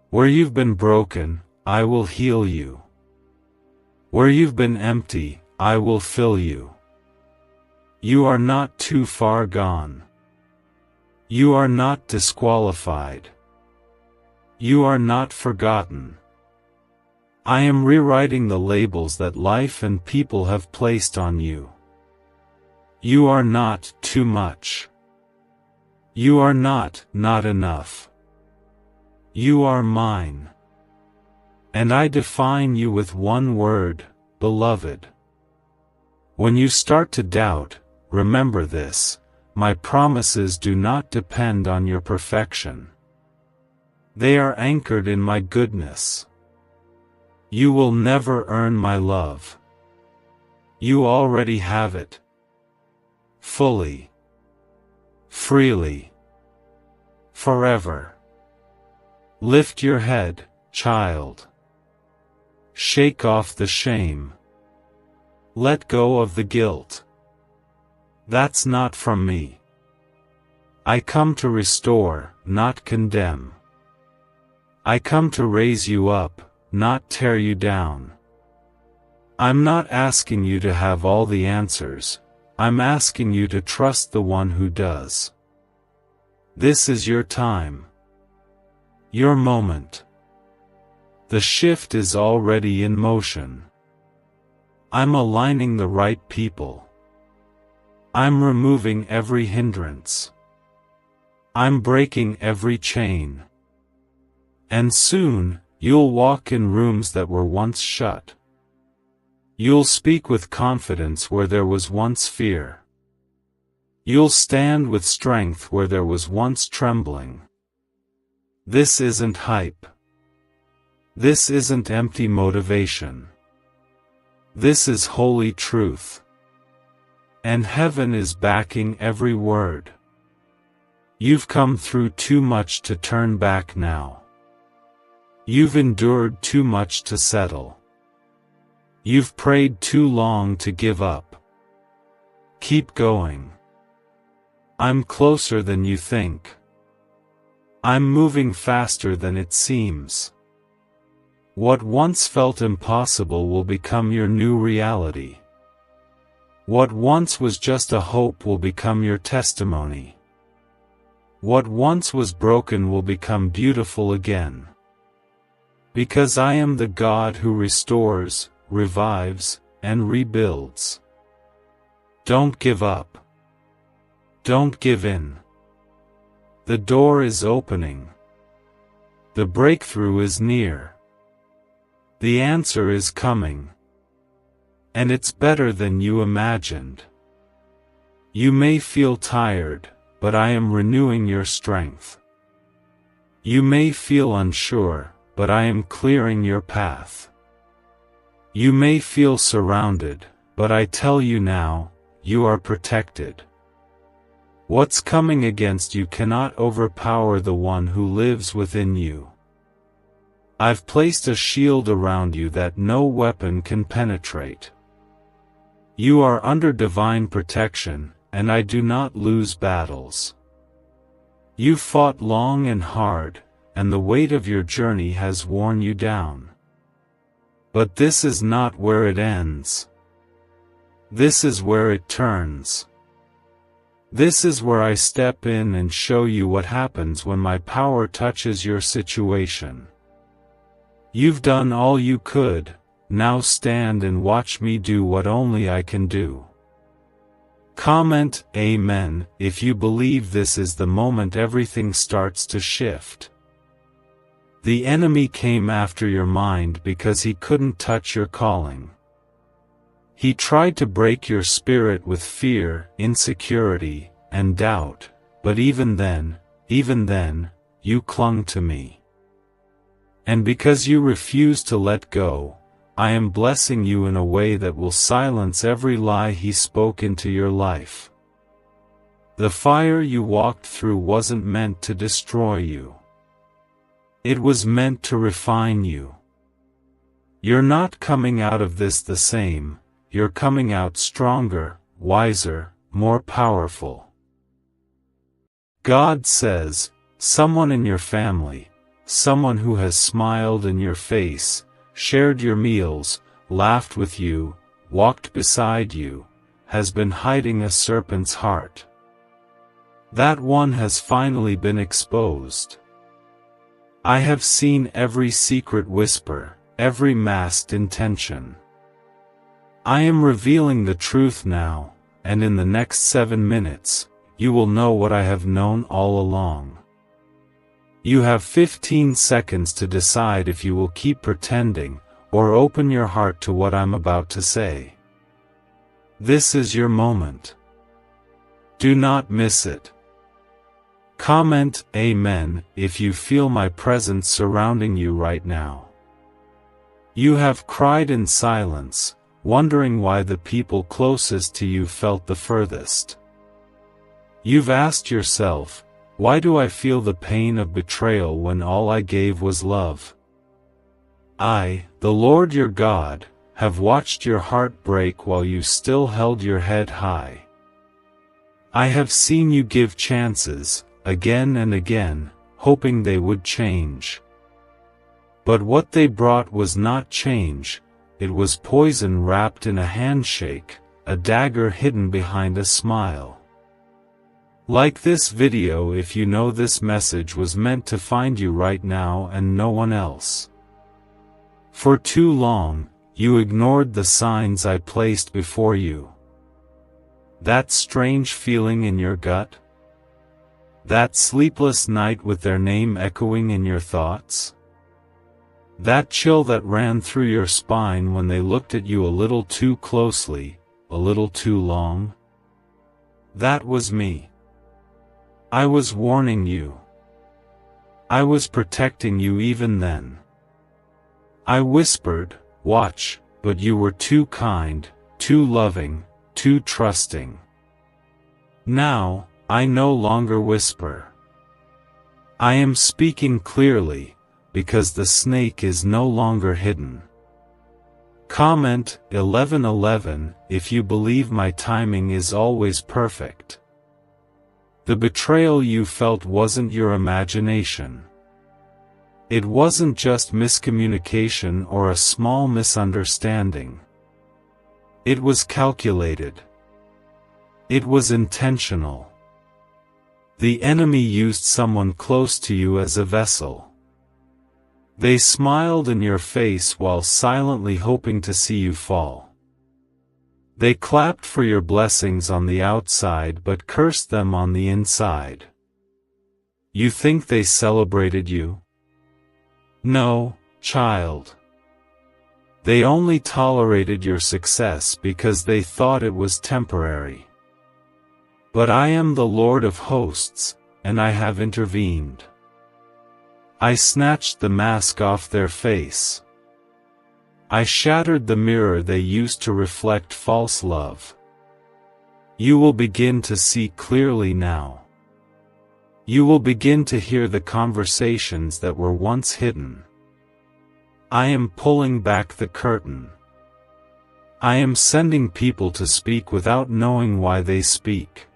A: Where you've been broken, I will heal you. Where you've been empty, I will fill you. You are not too far gone. You are not disqualified. You are not forgotten. I am rewriting the labels that life and people have placed on you. You are not too much. You are not enough. You are mine. And I define you with one word, beloved. When you start to doubt, remember this: my promises do not depend on your perfection. They are anchored in my goodness. You will never earn my love. You already have it. Fully. Freely. Forever. Lift your head, child. Shake off the shame. Let go of the guilt. That's not from me. I come to restore, not condemn. I come to raise you up, not tear you down. I'm not asking you to have all the answers, I'm asking you to trust the one who does. This is your time. Your moment. The shift is already in motion. I'm aligning the right people. I'm removing every hindrance. I'm breaking every chain. And soon, you'll walk in rooms that were once shut. You'll speak with confidence where there was once fear. You'll stand with strength where there was once trembling. This isn't hype. This isn't empty motivation. This is holy truth. And heaven is backing every word. You've come through too much to turn back now. You've endured too much to settle. You've prayed too long to give up. Keep going. I'm closer than you think. I'm moving faster than it seems. What once felt impossible will become your new reality. What once was just a hope will become your testimony. What once was broken will become beautiful again. Because I am the God who restores, revives, and rebuilds. Don't give up. Don't give in. The door is opening. The breakthrough is near. The answer is coming. And it's better than you imagined. You may feel tired, but I am renewing your strength. You may feel unsure, but I am clearing your path. You may feel surrounded, but I tell you now, you are protected. What's coming against you cannot overpower the one who lives within you. I've placed a shield around you that no weapon can penetrate. You are under divine protection, and I do not lose battles. You fought long and hard, and the weight of your journey has worn you down. But this is not where it ends. This is where it turns. This is where I step in and show you what happens when my power touches your situation. You've done all you could, now stand and watch me do what only I can do. Comment Amen if you believe this is the moment everything starts to shift. The enemy came after your mind because he couldn't touch your calling. He tried to break your spirit with fear, insecurity, and doubt, but even then, you clung to me. And because you refused to let go, I am blessing you in a way that will silence every lie he spoke into your life. The fire you walked through wasn't meant to destroy you. It was meant to refine you. You're not coming out of this the same, you're coming out stronger, wiser, more powerful. God says, someone in your family, someone who has smiled in your face, shared your meals, laughed with you, walked beside you, has been hiding a serpent's heart. That one has finally been exposed. I have seen every secret whisper, every masked intention. I am revealing the truth now, and in the next 7 minutes, you will know what I have known all along. You have 15 seconds to decide if you will keep pretending, or open your heart to what I'm about to say. This is your moment. Do not miss it. Comment Amen if you feel my presence surrounding you right now. You have cried in silence, wondering why the people closest to you felt the furthest. You've asked yourself, why do I feel the pain of betrayal when all I gave was love? I, the Lord your God, have watched your heart break while you still held your head high. I have seen you give chances, again and again, hoping they would change. But what they brought was not change, it was poison wrapped in a handshake, a dagger hidden behind a smile. Like this video if you know this message was meant to find you right now and no one else. For too long, you ignored the signs I placed before you. That strange feeling in your gut? That sleepless night with their name echoing in your thoughts? That chill that ran through your spine when they looked at you a little too closely, a little too long? That was me. I was warning you. I was protecting you even then. I whispered, watch, but you were too kind, too loving, too trusting. Now, I no longer whisper. I am speaking clearly, because the snake is no longer hidden. Comment 1111 if you believe my timing is always perfect. The betrayal you felt wasn't your imagination. It wasn't just miscommunication or a small misunderstanding. It was calculated. It was intentional. The enemy used someone close to you as a vessel. They smiled in your face while silently hoping to see you fall. They clapped for your blessings on the outside but cursed them on the inside. You think they celebrated you? No, child. They only tolerated your success because they thought it was temporary. But I am the Lord of hosts, and I have intervened. I snatched the mask off their face. I shattered the mirror they used to reflect false love. You will begin to see clearly now. You will begin to hear the conversations that were once hidden. I am pulling back the curtain. I am sending people to speak without knowing why they speak.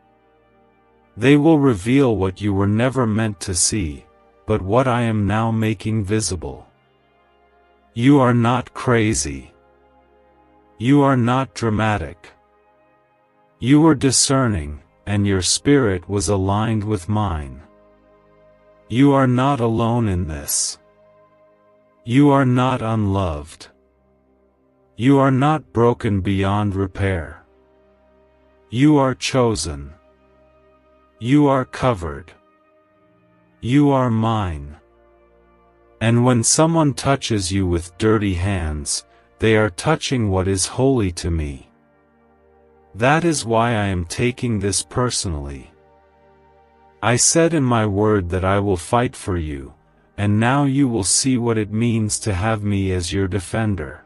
A: They will reveal what you were never meant to see, but what I am now making visible. You are not crazy. You are not dramatic. You were discerning, and your spirit was aligned with mine. You are not alone in this. You are not unloved. You are not broken beyond repair. You are chosen. You are covered. You are mine. And when someone touches you with dirty hands, they are touching what is holy to me. That is why I am taking this personally. I said in my word that I will fight for you, and now you will see what it means to have me as your defender.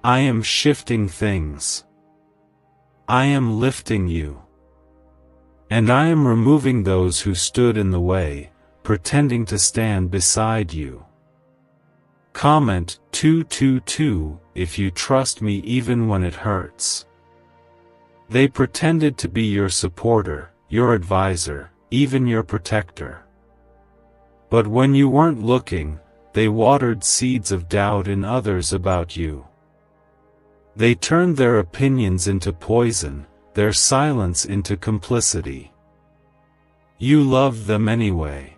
A: I am shifting things. I am lifting you. And I am removing those who stood in the way, pretending to stand beside you. Comment 222 if you trust me even when it hurts. They pretended to be your supporter, your advisor, even your protector. But when you weren't looking, they watered seeds of doubt in others about you. They turned their opinions into poison, their silence into complicity. You loved them anyway.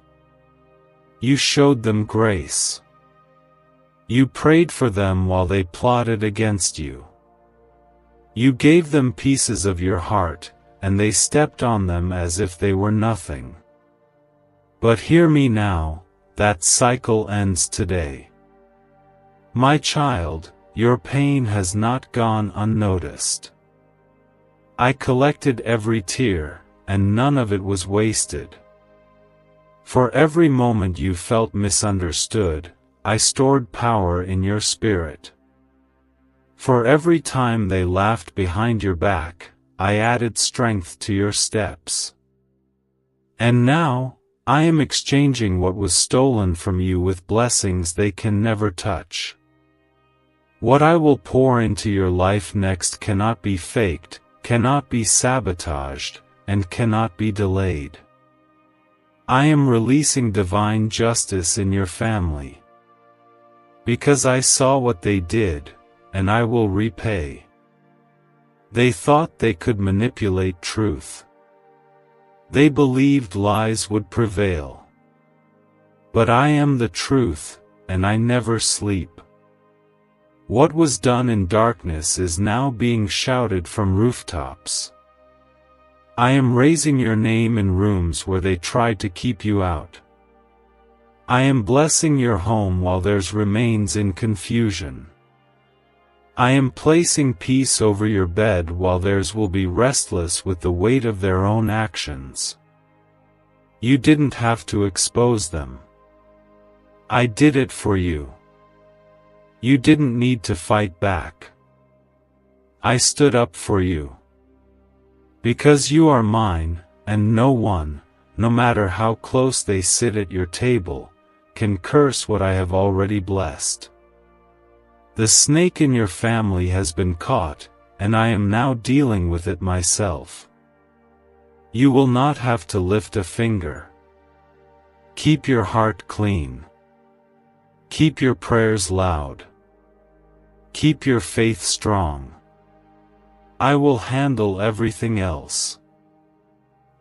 A: You showed them grace. You prayed for them while they plotted against you. You gave them pieces of your heart, and they stepped on them as if they were nothing. But hear me now, that cycle ends today. My child, your pain has not gone unnoticed. I collected every tear, and none of it was wasted. For every moment you felt misunderstood, I stored power in your spirit. For every time they laughed behind your back, I added strength to your steps. And now, I am exchanging what was stolen from you with blessings they can never touch. What I will pour into your life next cannot be faked, cannot be sabotaged, and cannot be delayed. I am releasing divine justice in your family. Because I saw what they did, and I will repay. They thought they could manipulate truth. They believed lies would prevail. But I am the truth, and I never sleep. What was done in darkness is now being shouted from rooftops. I am raising your name in rooms where they tried to keep you out. I am blessing your home while theirs remains in confusion. I am placing peace over your bed while theirs will be restless with the weight of their own actions. You didn't have to expose them. I did it for you. You didn't need to fight back. I stood up for you. Because you are mine, and no one, no matter how close they sit at your table, can curse what I have already blessed. The snake in your family has been caught, and I am now dealing with it myself. You will not have to lift a finger. Keep your heart clean. Keep your prayers loud. Keep your faith strong. I will handle everything else.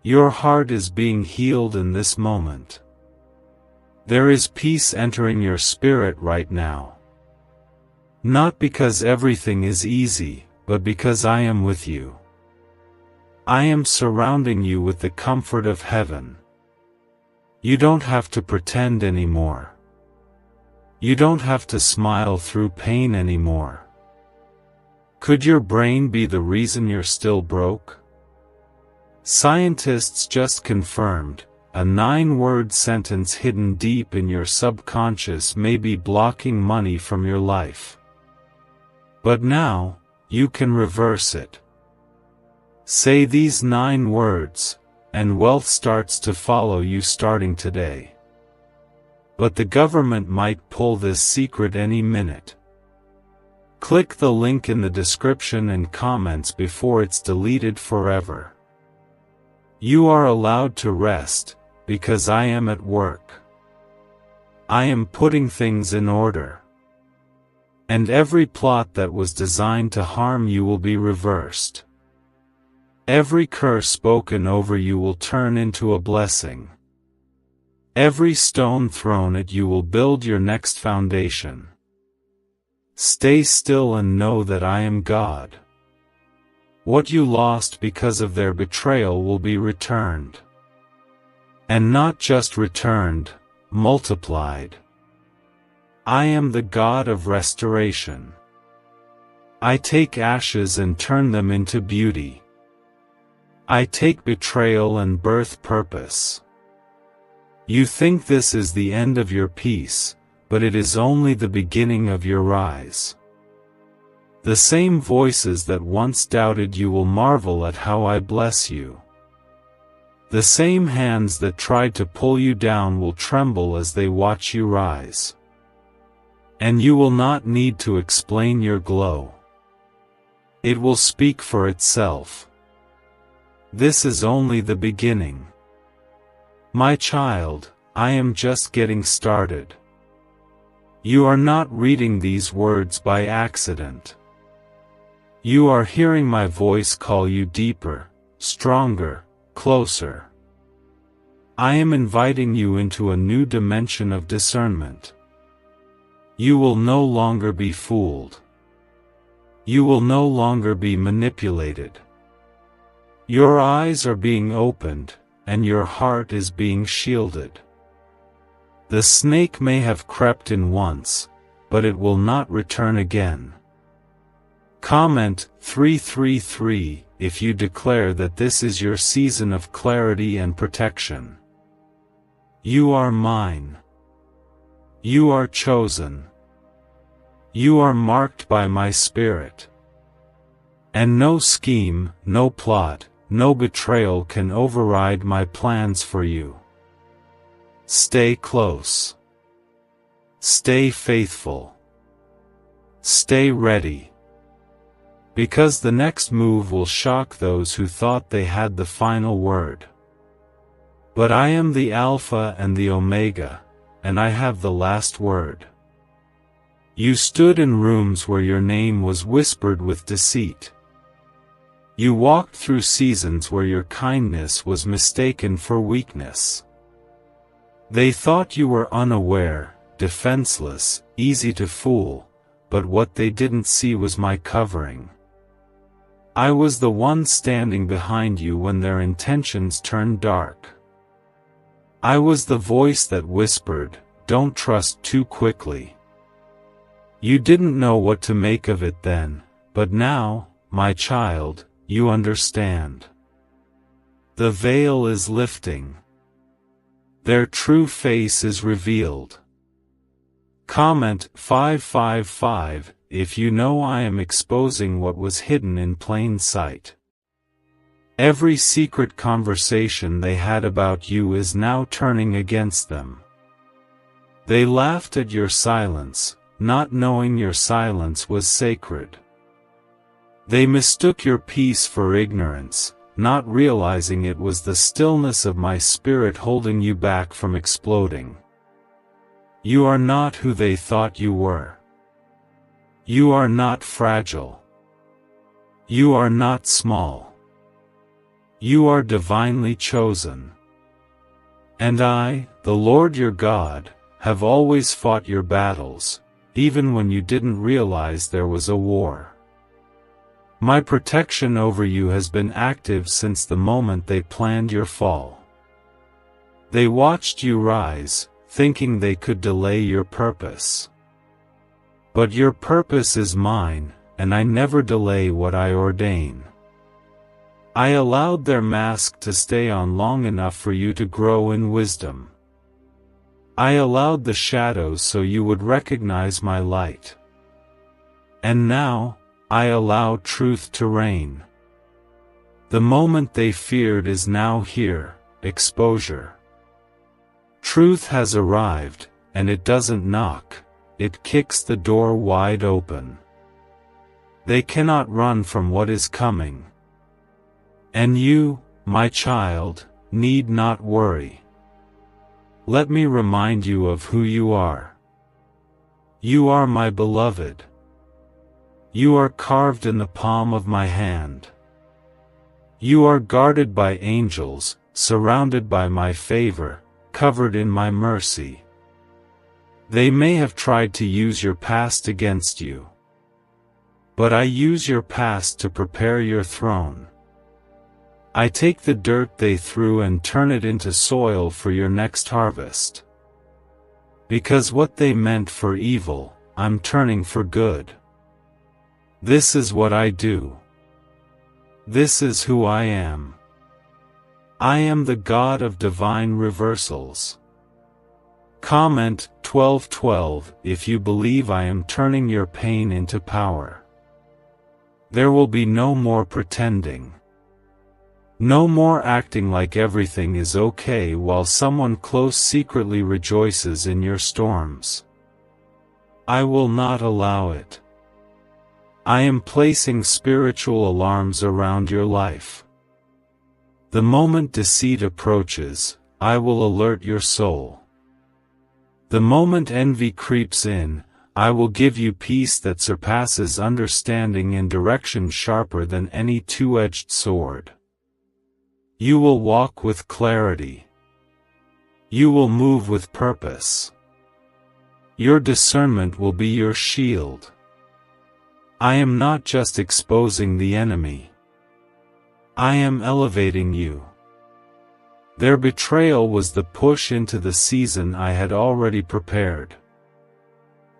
A: Your heart is being healed in this moment. There is peace entering your spirit right now. Not because everything is easy, but because I am with you. I am surrounding you with the comfort of heaven. You don't have to pretend anymore. You don't have to smile through pain anymore. Could your brain be the reason you're still broke? Scientists just confirmed, a 9-word sentence hidden deep in your subconscious may be blocking money from your life. But now, you can reverse it. Say these 9 words, and wealth starts to follow you starting today. But the government might pull this secret any minute. Click the link in the description and comments before it's deleted forever. You are allowed to rest, because I am at work. I am putting things in order. And every plot that was designed to harm you will be reversed. Every curse spoken over you will turn into a blessing. Every stone thrown at you will build your next foundation. Stay still and know that I am God. What you lost because of their betrayal will be returned. And not just returned, multiplied. I am the God of restoration. I take ashes and turn them into beauty. I take betrayal and birth purpose. You think this is the end of your peace, but it is only the beginning of your rise. The same voices that once doubted you will marvel at how I bless you. The same hands that tried to pull you down will tremble as they watch you rise. And you will not need to explain your glow. It will speak for itself. This is only the beginning. My child, I am just getting started. You are not reading these words by accident. You are hearing my voice call you deeper, stronger, closer. I am inviting you into a new dimension of discernment. You will no longer be fooled. You will no longer be manipulated. Your eyes are being opened, and your heart is being shielded. The snake may have crept in once, but it will not return again. Comment 333 if you declare that this is your season of clarity and protection. You are mine. You are chosen. You are marked by my spirit. And no scheme, no plot, no betrayal can override my plans for you. Stay close. Stay faithful. Stay ready. Because the next move will shock those who thought they had the final word. But I am the Alpha and the Omega, and I have the last word. You stood in rooms where your name was whispered with deceit. You walked through seasons where your kindness was mistaken for weakness. They thought you were unaware, defenseless, easy to fool, but what they didn't see was my covering. I was the one standing behind you when their intentions turned dark. I was the voice that whispered, "Don't trust too quickly." You didn't know what to make of it then, but now, my child, you understand. The veil is lifting. Their true face is revealed. Comment 555 if you know I am exposing what was hidden in plain sight. Every secret conversation they had about you is now turning against them. They laughed at your silence, not knowing your silence was sacred. They mistook your peace for ignorance, not realizing it was the stillness of my spirit holding you back from exploding. You are not who they thought you were. You are not fragile. You are not small. You are divinely chosen. And I, the Lord your God, have always fought your battles, even when you didn't realize there was a war. My protection over you has been active since the moment they planned your fall. They watched you rise, thinking they could delay your purpose. But your purpose is mine, and I never delay what I ordain. I allowed their mask to stay on long enough for you to grow in wisdom. I allowed the shadows so you would recognize my light. And now, I allow truth to reign. The moment they feared is now here, exposure. Truth has arrived, and it doesn't knock, it kicks the door wide open. They cannot run from what is coming. And you, my child, need not worry. Let me remind you of who you are. You are my beloved. You are carved in the palm of my hand. You are guarded by angels, surrounded by my favor, covered in my mercy. They may have tried to use your past against you. But I use your past to prepare your throne. I take the dirt they threw and turn it into soil for your next harvest. Because what they meant for evil, I'm turning for good. This is what I do. This is who I am. I am the God of divine reversals. Comment 12:12 if you believe I am turning your pain into power. There will be no more pretending. No more acting like everything is okay while someone close secretly rejoices in your storms. I will not allow it. I am placing spiritual alarms around your life. The moment deceit approaches, I will alert your soul. The moment envy creeps in, I will give you peace that surpasses understanding in direction sharper than any two-edged sword. You will walk with clarity. You will move with purpose. Your discernment will be your shield. I am not just exposing the enemy. I am elevating you. Their betrayal was the push into the season I had already prepared.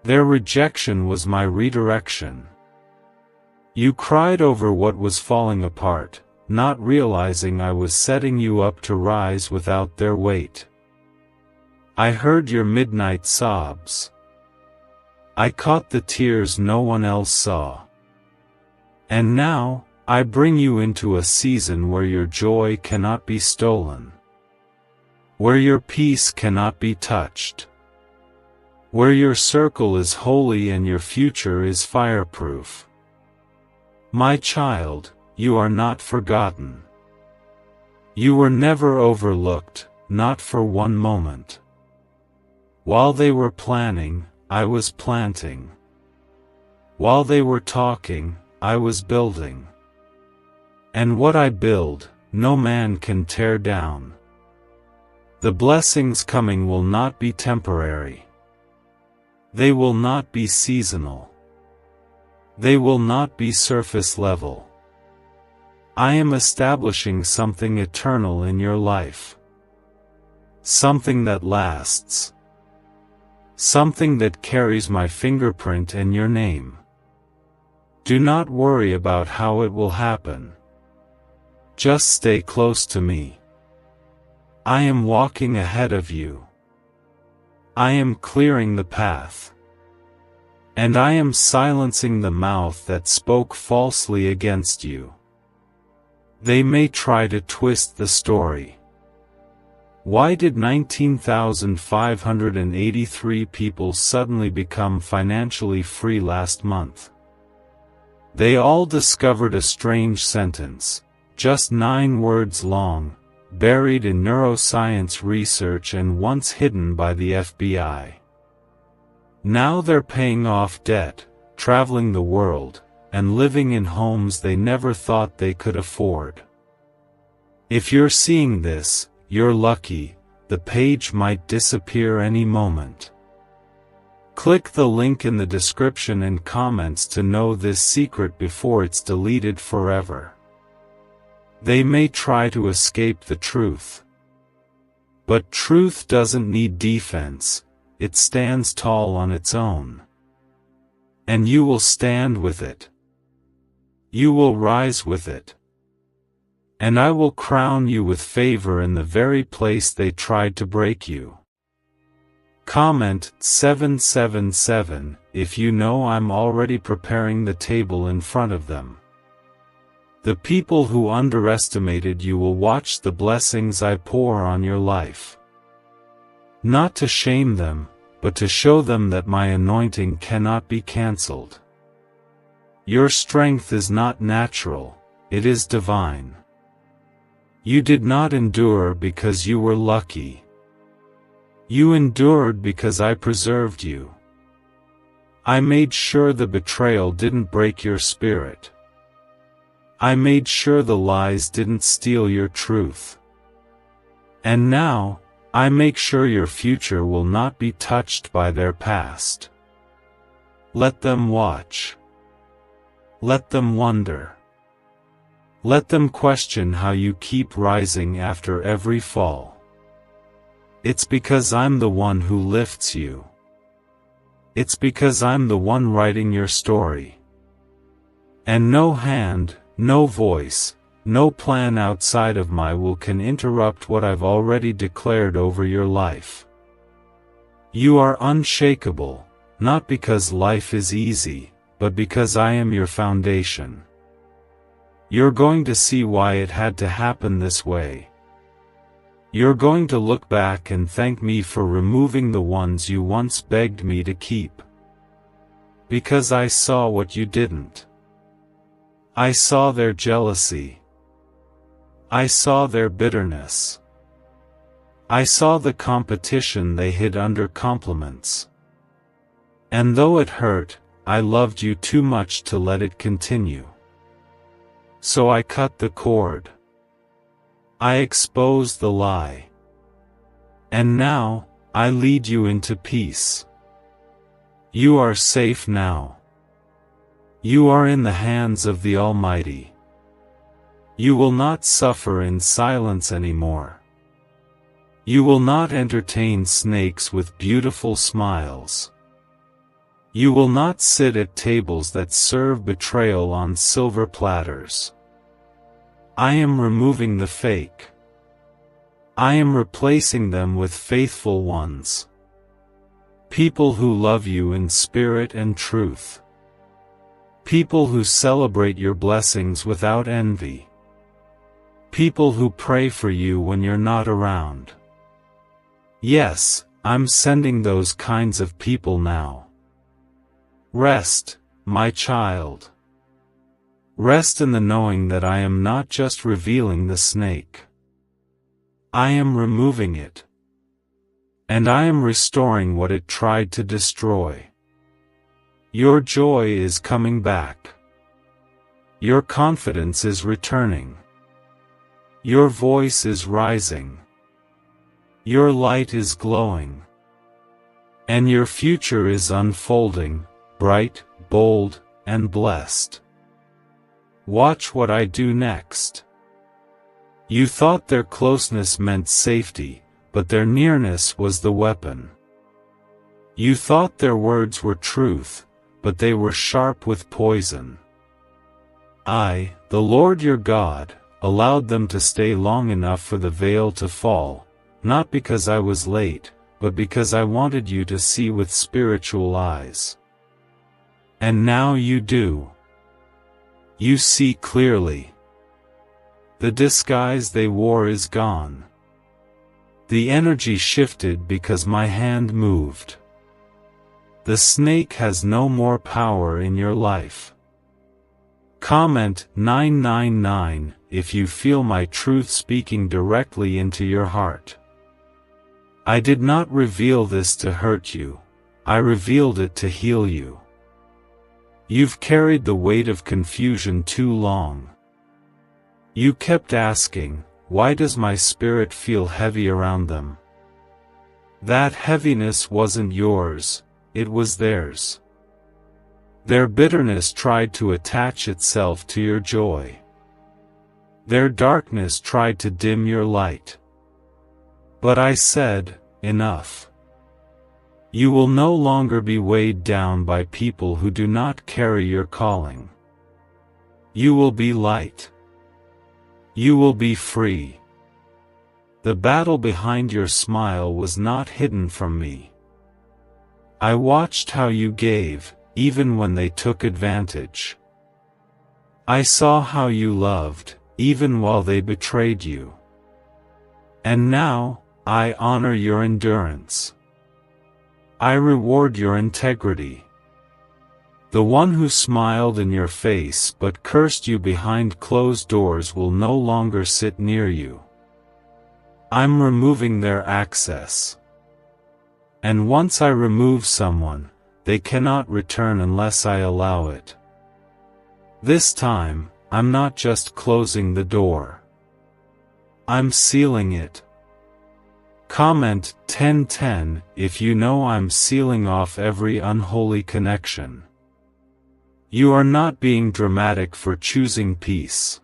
A: Their rejection was my redirection. You cried over what was falling apart, not realizing I was setting you up to rise without their weight. I heard your midnight sobs. I caught the tears no one else saw. And now, I bring you into a season where your joy cannot be stolen. Where your peace cannot be touched. Where your circle is holy and your future is fireproof. My child, you are not forgotten. You were never overlooked, not for one moment. While they were planning, I was planting. While they were talking, I was building. And what I build, no man can tear down. The blessings coming will not be temporary. They will not be seasonal. They will not be surface level. I am establishing something eternal in your life. Something that lasts. Something that carries my fingerprint and your name. Do not worry about how it will happen. Just stay close to me. I am walking ahead of you. I am clearing the path. And I am silencing the mouth that spoke falsely against you. They may try to twist the story. Why did 19,583 people suddenly become financially free last month? They all discovered a strange sentence, just 9 words long, buried in neuroscience research and once hidden by the FBI. Now they're paying off debt, traveling the world, and living in homes they never thought they could afford. If you're seeing this, you're lucky. The page might disappear any moment. Click the link in the description and comments to know this secret before it's deleted forever. They may try to escape the truth. But truth doesn't need defense, it stands tall on its own. And you will stand with it. You will rise with it. And I will crown you with favor in the very place they tried to break you. Comment 777 if you know I'm already preparing the table in front of them. The people who underestimated you will watch the blessings I pour on your life. Not to shame them, but to show them that my anointing cannot be cancelled. Your strength is not natural, it is divine. You did not endure because you were lucky. You endured because I preserved you. I made sure the betrayal didn't break your spirit. I made sure the lies didn't steal your truth. And now, I make sure your future will not be touched by their past. Let them watch. Let them wonder. Let them question how you keep rising after every fall. It's because I'm the one who lifts you. It's because I'm the one writing your story. And no hand, no voice, no plan outside of my will can interrupt what I've already declared over your life. You are unshakable, not because life is easy, but because I am your foundation. You're going to see why it had to happen this way. You're going to look back and thank me for removing the ones you once begged me to keep. Because I saw what you didn't. I saw their jealousy. I saw their bitterness. I saw the competition they hid under compliments. And though it hurt, I loved you too much to let it continue. So I cut the cord. I exposed the lie. And now, I lead you into peace. You are safe now. You are in the hands of the Almighty. You will not suffer in silence anymore. You will not entertain snakes with beautiful smiles. You will not sit at tables that serve betrayal on silver platters. I am removing the fake. I am replacing them with faithful ones. People who love you in spirit and truth. People who celebrate your blessings without envy. People who pray for you when you're not around. Yes, I'm sending those kinds of people now. Rest, my child. Rest in the knowing that I am not just revealing the snake. I am removing it. And I am restoring what it tried to destroy. Your joy is coming back. Your confidence is returning. Your voice is rising. Your light is glowing. And your future is unfolding, bright, bold, and blessed. Watch what I do next. You thought their closeness meant safety, but their nearness was the weapon. You thought their words were truth, but they were sharp with poison. I, the Lord your God, allowed them to stay long enough for the veil to fall, not because I was late, but because I wanted you to see with spiritual eyes. And now you do. You see clearly. The disguise they wore is gone. The energy shifted because my hand moved. The snake has no more power in your life. Comment 999 if you feel my truth speaking directly into your heart. I did not reveal this to hurt you. I revealed it to heal you. You've carried the weight of confusion too long. You kept asking, why does my spirit feel heavy around them? That heaviness wasn't yours, it was theirs. Their bitterness tried to attach itself to your joy. Their darkness tried to dim your light. But I said, enough. You will no longer be weighed down by people who do not carry your calling. You will be light. You will be free. The battle behind your smile was not hidden from me. I watched how you gave, even when they took advantage. I saw how you loved, even while they betrayed you. And now, I honor your endurance. I reward your integrity. The one who smiled in your face but cursed you behind closed doors will no longer sit near you. I'm removing their access. And once I remove someone, they cannot return unless I allow it. This time, I'm not just closing the door. I'm sealing it. Comment 1010 if you know I'm sealing off every unholy connection. You are not being dramatic for choosing peace.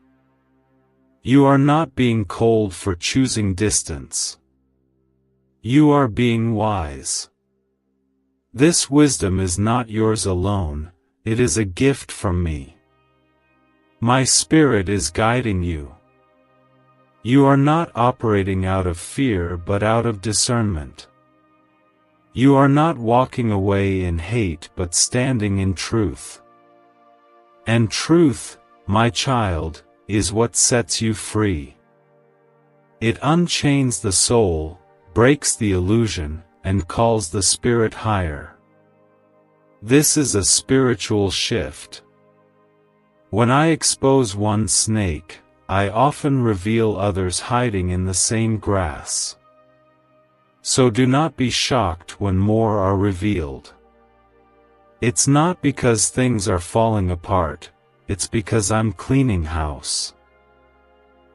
A: You are not being cold for choosing distance. You are being wise. This wisdom is not yours alone, it is a gift from me. My spirit is guiding you. You are not operating out of fear but out of discernment. You are not walking away in hate but standing in truth. And truth, my child, is what sets you free. It unchains the soul, breaks the illusion, and calls the spirit higher. This is a spiritual shift. When I expose one snake, I often reveal others hiding in the same grass. So do not be shocked when more are revealed. It's not because things are falling apart, it's because I'm cleaning house.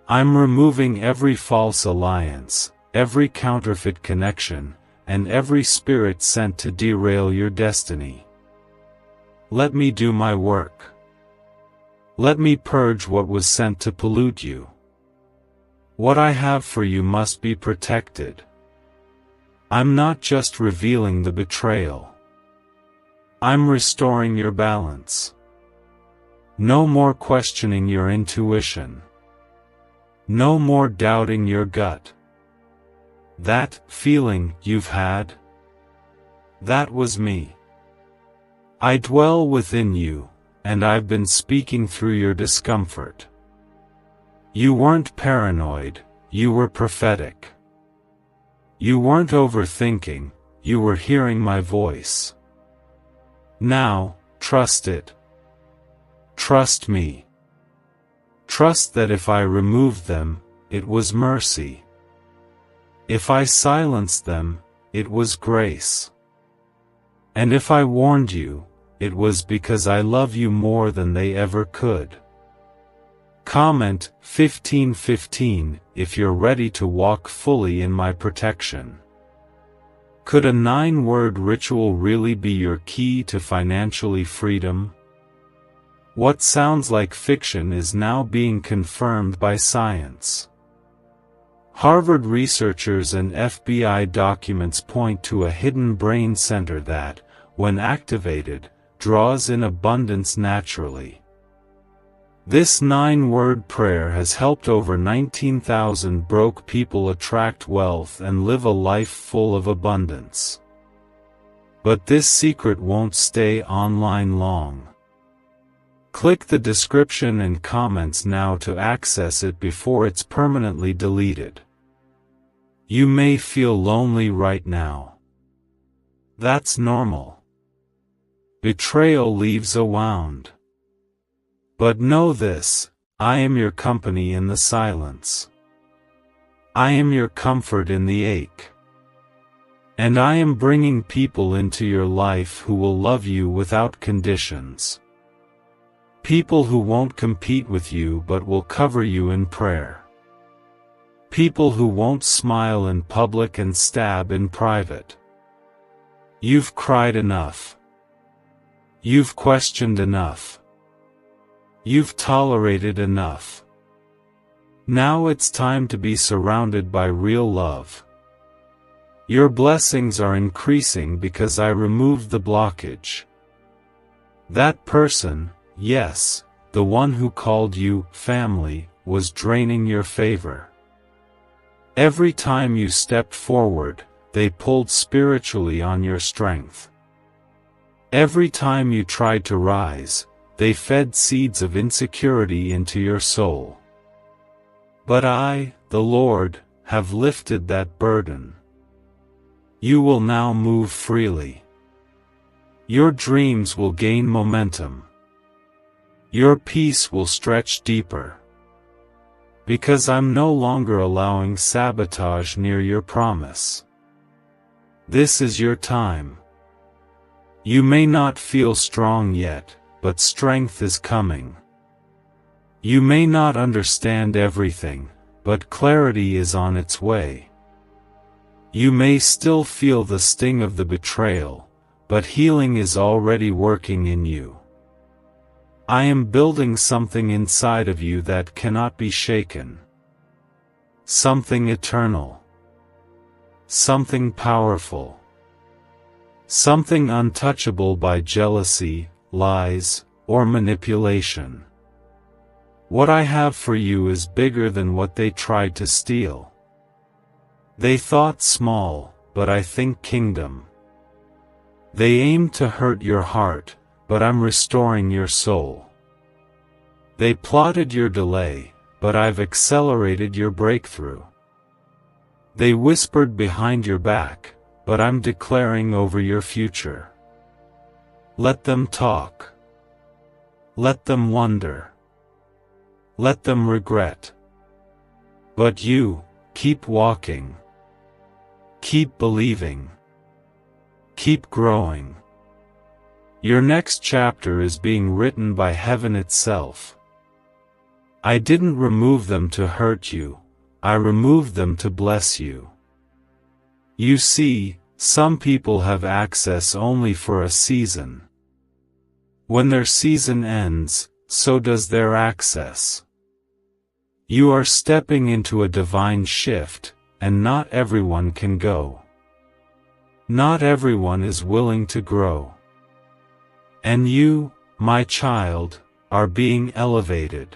A: I'm removing every false alliance, every counterfeit connection, and every spirit sent to derail your destiny. Let me do my work. Let me purge what was sent to pollute you. What I have for you must be protected. I'm not just revealing the betrayal. I'm restoring your balance. No more questioning your intuition. No more doubting your gut. That feeling you've had? That was me. I dwell within you, and I've been speaking through your discomfort. You weren't paranoid, you were prophetic. You weren't overthinking, you were hearing my voice. Now, trust it. Trust me. Trust that if I removed them, it was mercy. If I silenced them, it was grace. And if I warned you, it was because I love you more than they ever could. Comment 1515 if you're ready to walk fully in my protection. Could a 9-word ritual really be your key to financially freedom? What sounds like fiction is now being confirmed by science. Harvard researchers and FBI documents point to a hidden brain center that, when activated, draws in abundance naturally. This 9-word prayer has helped over 19,000 broke people attract wealth and live a life full of abundance. But this secret won't stay online long. Click the description and comments now to access it before it's permanently deleted. You may feel lonely right now. That's normal. Betrayal leaves a wound. But know this, I am your company in the silence. I am your comfort in the ache. And I am bringing people into your life who will love you without conditions. People who won't compete with you but will cover you in prayer. People who won't smile in public and stab in private. You've cried enough. You've questioned enough. You've tolerated enough. Now it's time to be surrounded by real love. Your blessings are increasing because I removed the blockage. That person, yes, the one who called you family, was draining your favor. Every time you stepped forward, they pulled spiritually on your strength. Every time you tried to rise, they fed seeds of insecurity into your soul. But I, the Lord, have lifted that burden. You will now move freely. Your dreams will gain momentum. Your peace will stretch deeper. Because I'm no longer allowing sabotage near your promise. This is your time. You may not feel strong yet, but strength is coming. You may not understand everything, but clarity is on its way. You may still feel the sting of the betrayal, but healing is already working in you. I am building something inside of you that cannot be shaken. Something eternal. Something powerful. Something untouchable by jealousy, lies, or manipulation. What I have for you is bigger than what they tried to steal. They thought small, but I think kingdom. They aimed to hurt your heart, but I'm restoring your soul. They plotted your delay, but I've accelerated your breakthrough. They whispered behind your back, but I'm declaring over your future. Let them talk. Let them wonder. Let them regret. But you, keep walking. Keep believing. Keep growing. Your next chapter is being written by heaven itself. I didn't remove them to hurt you, I removed them to bless you. You see, some people have access only for a season. When their season ends, so does their access. You are stepping into a divine shift, and not everyone can go. Not everyone is willing to grow. And you, my child, are being elevated.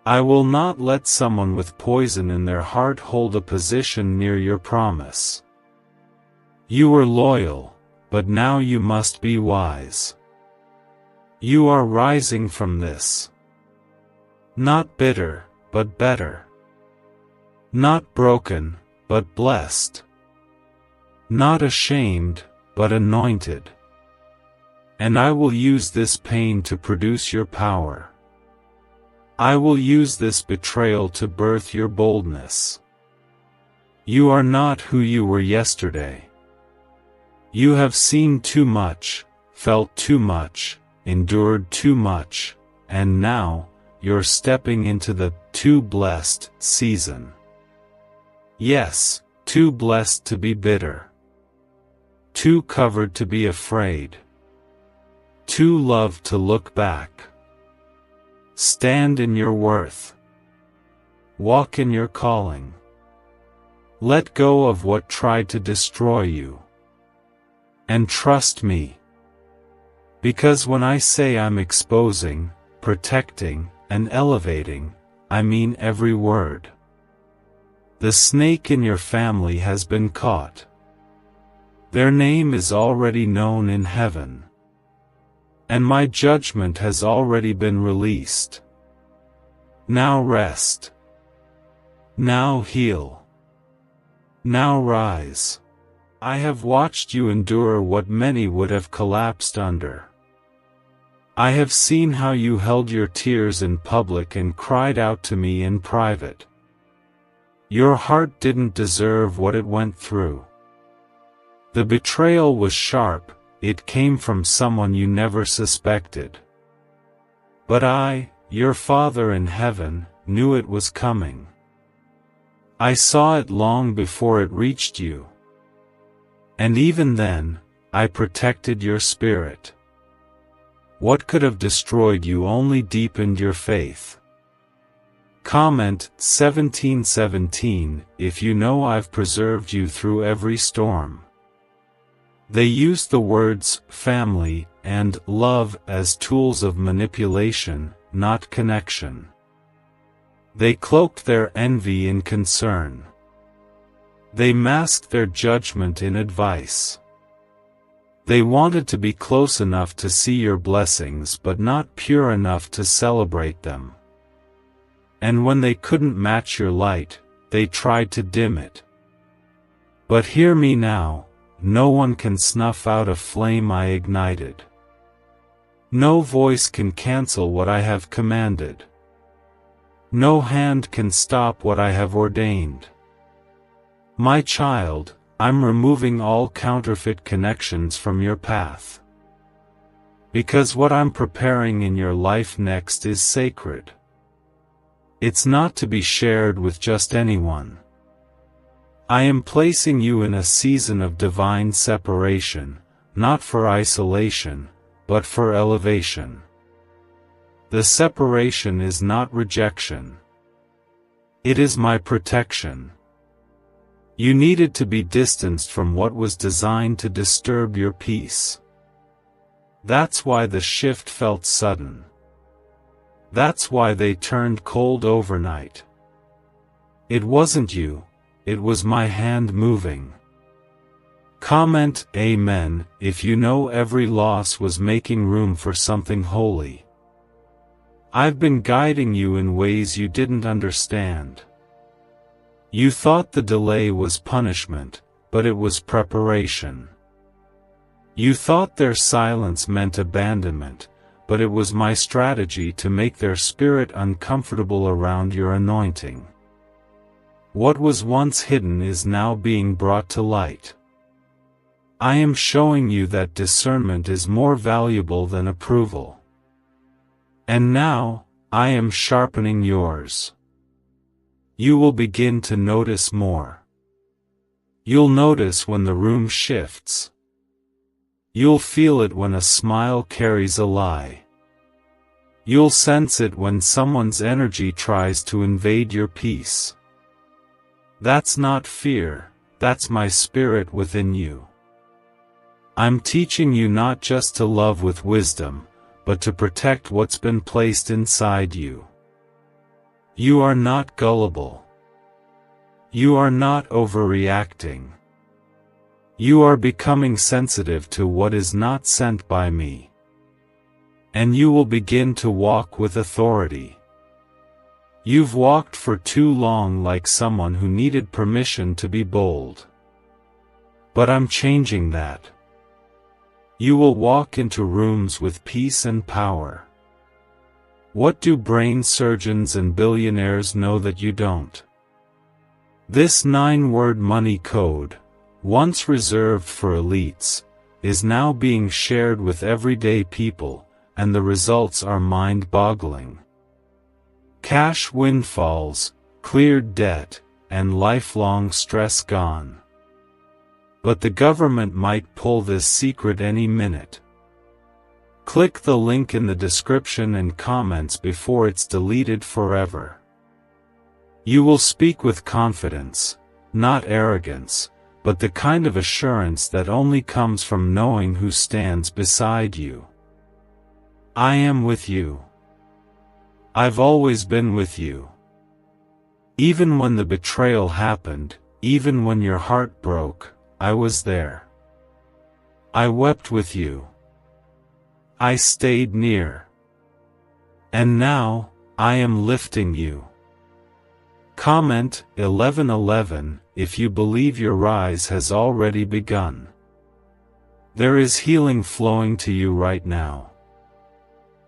A: I will not let someone with poison in their heart hold a position near your promise. You were loyal, but now you must be wise. You are rising from this. Not bitter, but better. Not broken, but blessed. Not ashamed, but anointed. And I will use this pain to produce your power. I will use this betrayal to birth your boldness. You are not who you were yesterday. You have seen too much, felt too much, endured too much, and now, you're stepping into the too blessed season. Yes, too blessed to be bitter. Too covered to be afraid. Too loved to look back. Stand in your worth. Walk in your calling. Let go of what tried to destroy you. And trust me. Because when I say I'm exposing, protecting, and elevating, I mean every word. The snake in your family has been caught. Their name is already known in heaven. And my judgment has already been released. Now rest. Now heal. Now rise. I have watched you endure what many would have collapsed under. I have seen how you held your tears in public and cried out to me in private. Your heart didn't deserve what it went through. The betrayal was sharp, it came from someone you never suspected. But I, your Father in heaven, knew it was coming. I saw it long before it reached you. And even then, I protected your spirit. What could have destroyed you only deepened your faith. Comment 1717 if you know I've preserved you through every storm. They used the words family and love as tools of manipulation, not connection. They cloaked their envy in concern. They masked their judgment in advice. They wanted to be close enough to see your blessings but not pure enough to celebrate them. And when they couldn't match your light, they tried to dim it. But hear me now, no one can snuff out a flame I ignited. No voice can cancel what I have commanded. No hand can stop what I have ordained. My child, I'm removing all counterfeit connections from your path. Because what I'm preparing in your life next is sacred. It's not to be shared with just anyone. I am placing you in a season of divine separation, not for isolation, but for elevation. The separation is not rejection. It is my protection. You needed to be distanced from what was designed to disturb your peace. That's why the shift felt sudden. That's why they turned cold overnight. It wasn't you, it was my hand moving. Comment Amen if you know every loss was making room for something holy. I've been guiding you in ways you didn't understand. You thought the delay was punishment, but it was preparation. You thought their silence meant abandonment, but it was my strategy to make their spirit uncomfortable around your anointing. What was once hidden is now being brought to light. I am showing you that discernment is more valuable than approval. And now, I am sharpening yours. You will begin to notice more. You'll notice when the room shifts. You'll feel it when a smile carries a lie. You'll sense it when someone's energy tries to invade your peace. That's not fear, that's my spirit within you. I'm teaching you not just to love with wisdom, but to protect what's been placed inside you. You are not gullible. You are not overreacting. You are becoming sensitive to what is not sent by me. And you will begin to walk with authority. You've walked for too long like someone who needed permission to be bold. But I'm changing that. You will walk into rooms with peace and power. What do brain surgeons and billionaires know that you don't? This 9-word money code, once reserved for elites, is now being shared with everyday people, and the results are mind-boggling. Cash windfalls, cleared debt, and lifelong stress gone. But the government might pull this secret any minute. Click the link in the description and comments before it's deleted forever. You will speak with confidence, not arrogance, but the kind of assurance that only comes from knowing who stands beside you. I am with you. I've always been with you. Even when the betrayal happened, even when your heart broke, I was there. I wept with you. I stayed near. And now, I am lifting you. Comment 1111 if you believe your rise has already begun. There is healing flowing to you right now.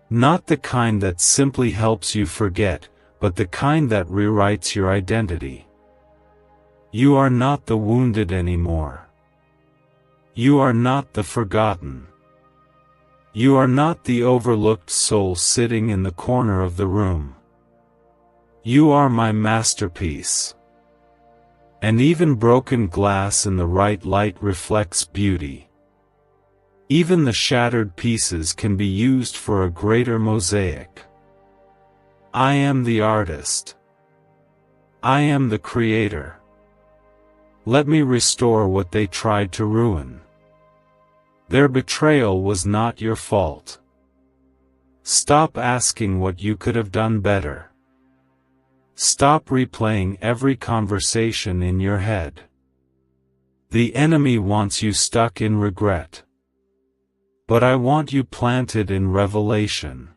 A: Not the kind that simply helps you forget, but the kind that rewrites your identity. You are not the wounded anymore. You are not the forgotten. You are not the overlooked soul sitting in the corner of the room. You are my masterpiece. And even broken glass in the right light reflects beauty. Even the shattered pieces can be used for a greater mosaic. I am the artist. I am the creator. Let me restore what they tried to ruin. Their betrayal was not your fault. Stop asking what you could have done better. Stop replaying every conversation in your head. The enemy wants you stuck in regret. but I want you planted in revelation.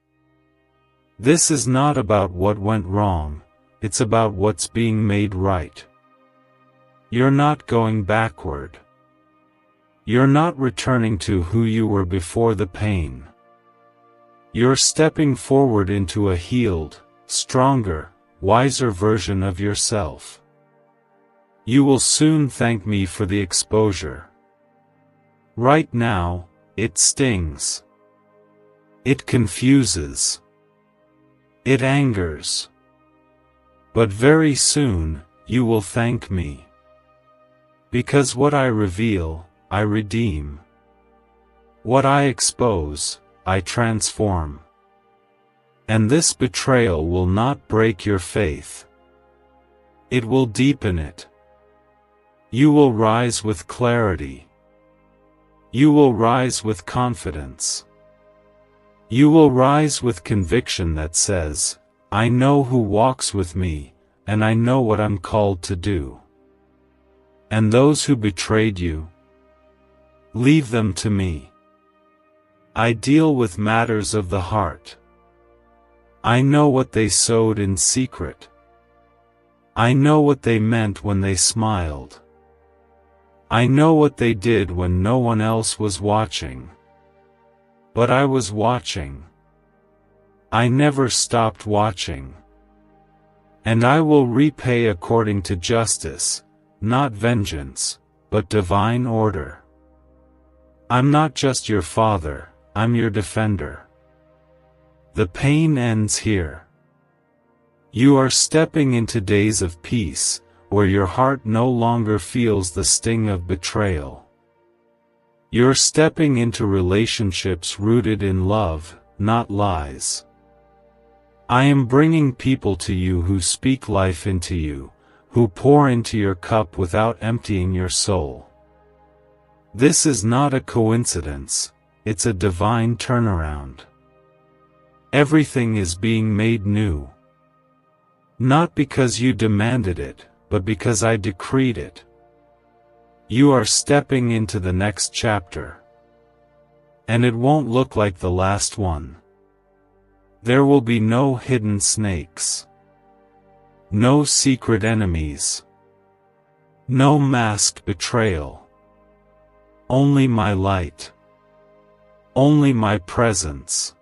A: This is not about what went wrong, it's about what's being made right. You're not going backward. You're not returning to who you were before the pain. You're stepping forward into a healed, stronger, wiser version of yourself. You will soon thank me for the exposure. Right now, it stings. It confuses. It angers. But very soon, you will thank me. Because what I reveal, I redeem. What I expose, I transform. And this betrayal will not break your faith. It will deepen it. You will rise with clarity. You will rise with confidence. You will rise with conviction that says, I know who walks with me, and I know what I'm called to do. And those who betrayed you, leave them to me. I deal with matters of the heart. I know what they sowed in secret. I know what they meant when they smiled. I know what they did when no one else was watching. But I was watching. I never stopped watching. And I will repay according to justice, not vengeance, but divine order. I'm not just your father, I'm your defender. The pain ends here. You are stepping into days of peace, where your heart no longer feels the sting of betrayal. You're stepping into relationships rooted in love, not lies. I am bringing people to you who speak life into you, who pour into your cup without emptying your soul. This is not a coincidence, it's a divine turnaround. Everything is being made new. Not because you demanded it, but because I decreed it. You are stepping into the next chapter. And it won't look like the last one. There will be no hidden snakes. No secret enemies. No masked betrayal. Only my light. Only my presence.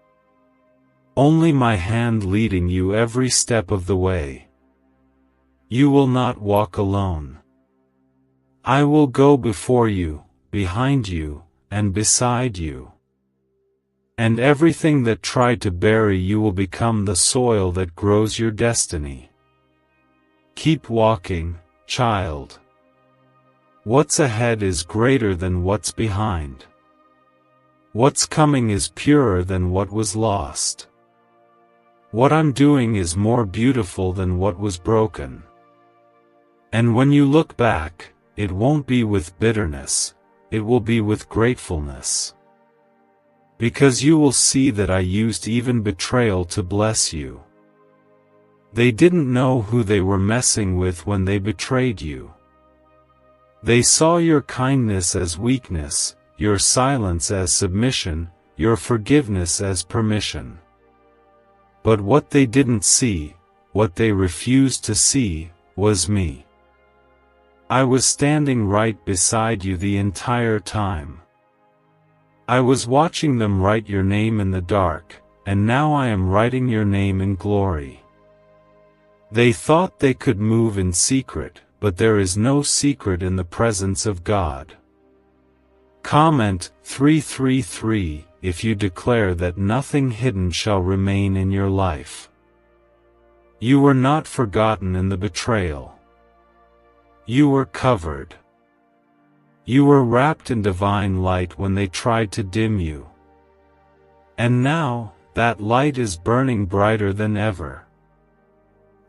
A: Only my hand leading you every step of the way. You will not walk alone. I will go before you, behind you, and beside you. And everything that tried to bury you will become the soil that grows your destiny. Keep walking, child. What's ahead is greater than what's behind. What's coming is purer than what was lost. What I'm doing is more beautiful than what was broken. And when you look back, it won't be with bitterness, it will be with gratefulness. Because you will see that I used even betrayal to bless you. They didn't know who they were messing with when they betrayed you. They saw your kindness as weakness, your silence as submission, your forgiveness as permission. But what they didn't see, what they refused to see, was me. I was standing right beside you the entire time. I was watching them write your name in the dark, and now I am writing your name in glory. They thought they could move in secret, but there is no secret in the presence of God. Comment 333 if you declare that nothing hidden shall remain in your life. You were not forgotten in the betrayal. You were covered. You were wrapped in divine light when they tried to dim you. And now, that light is burning brighter than ever.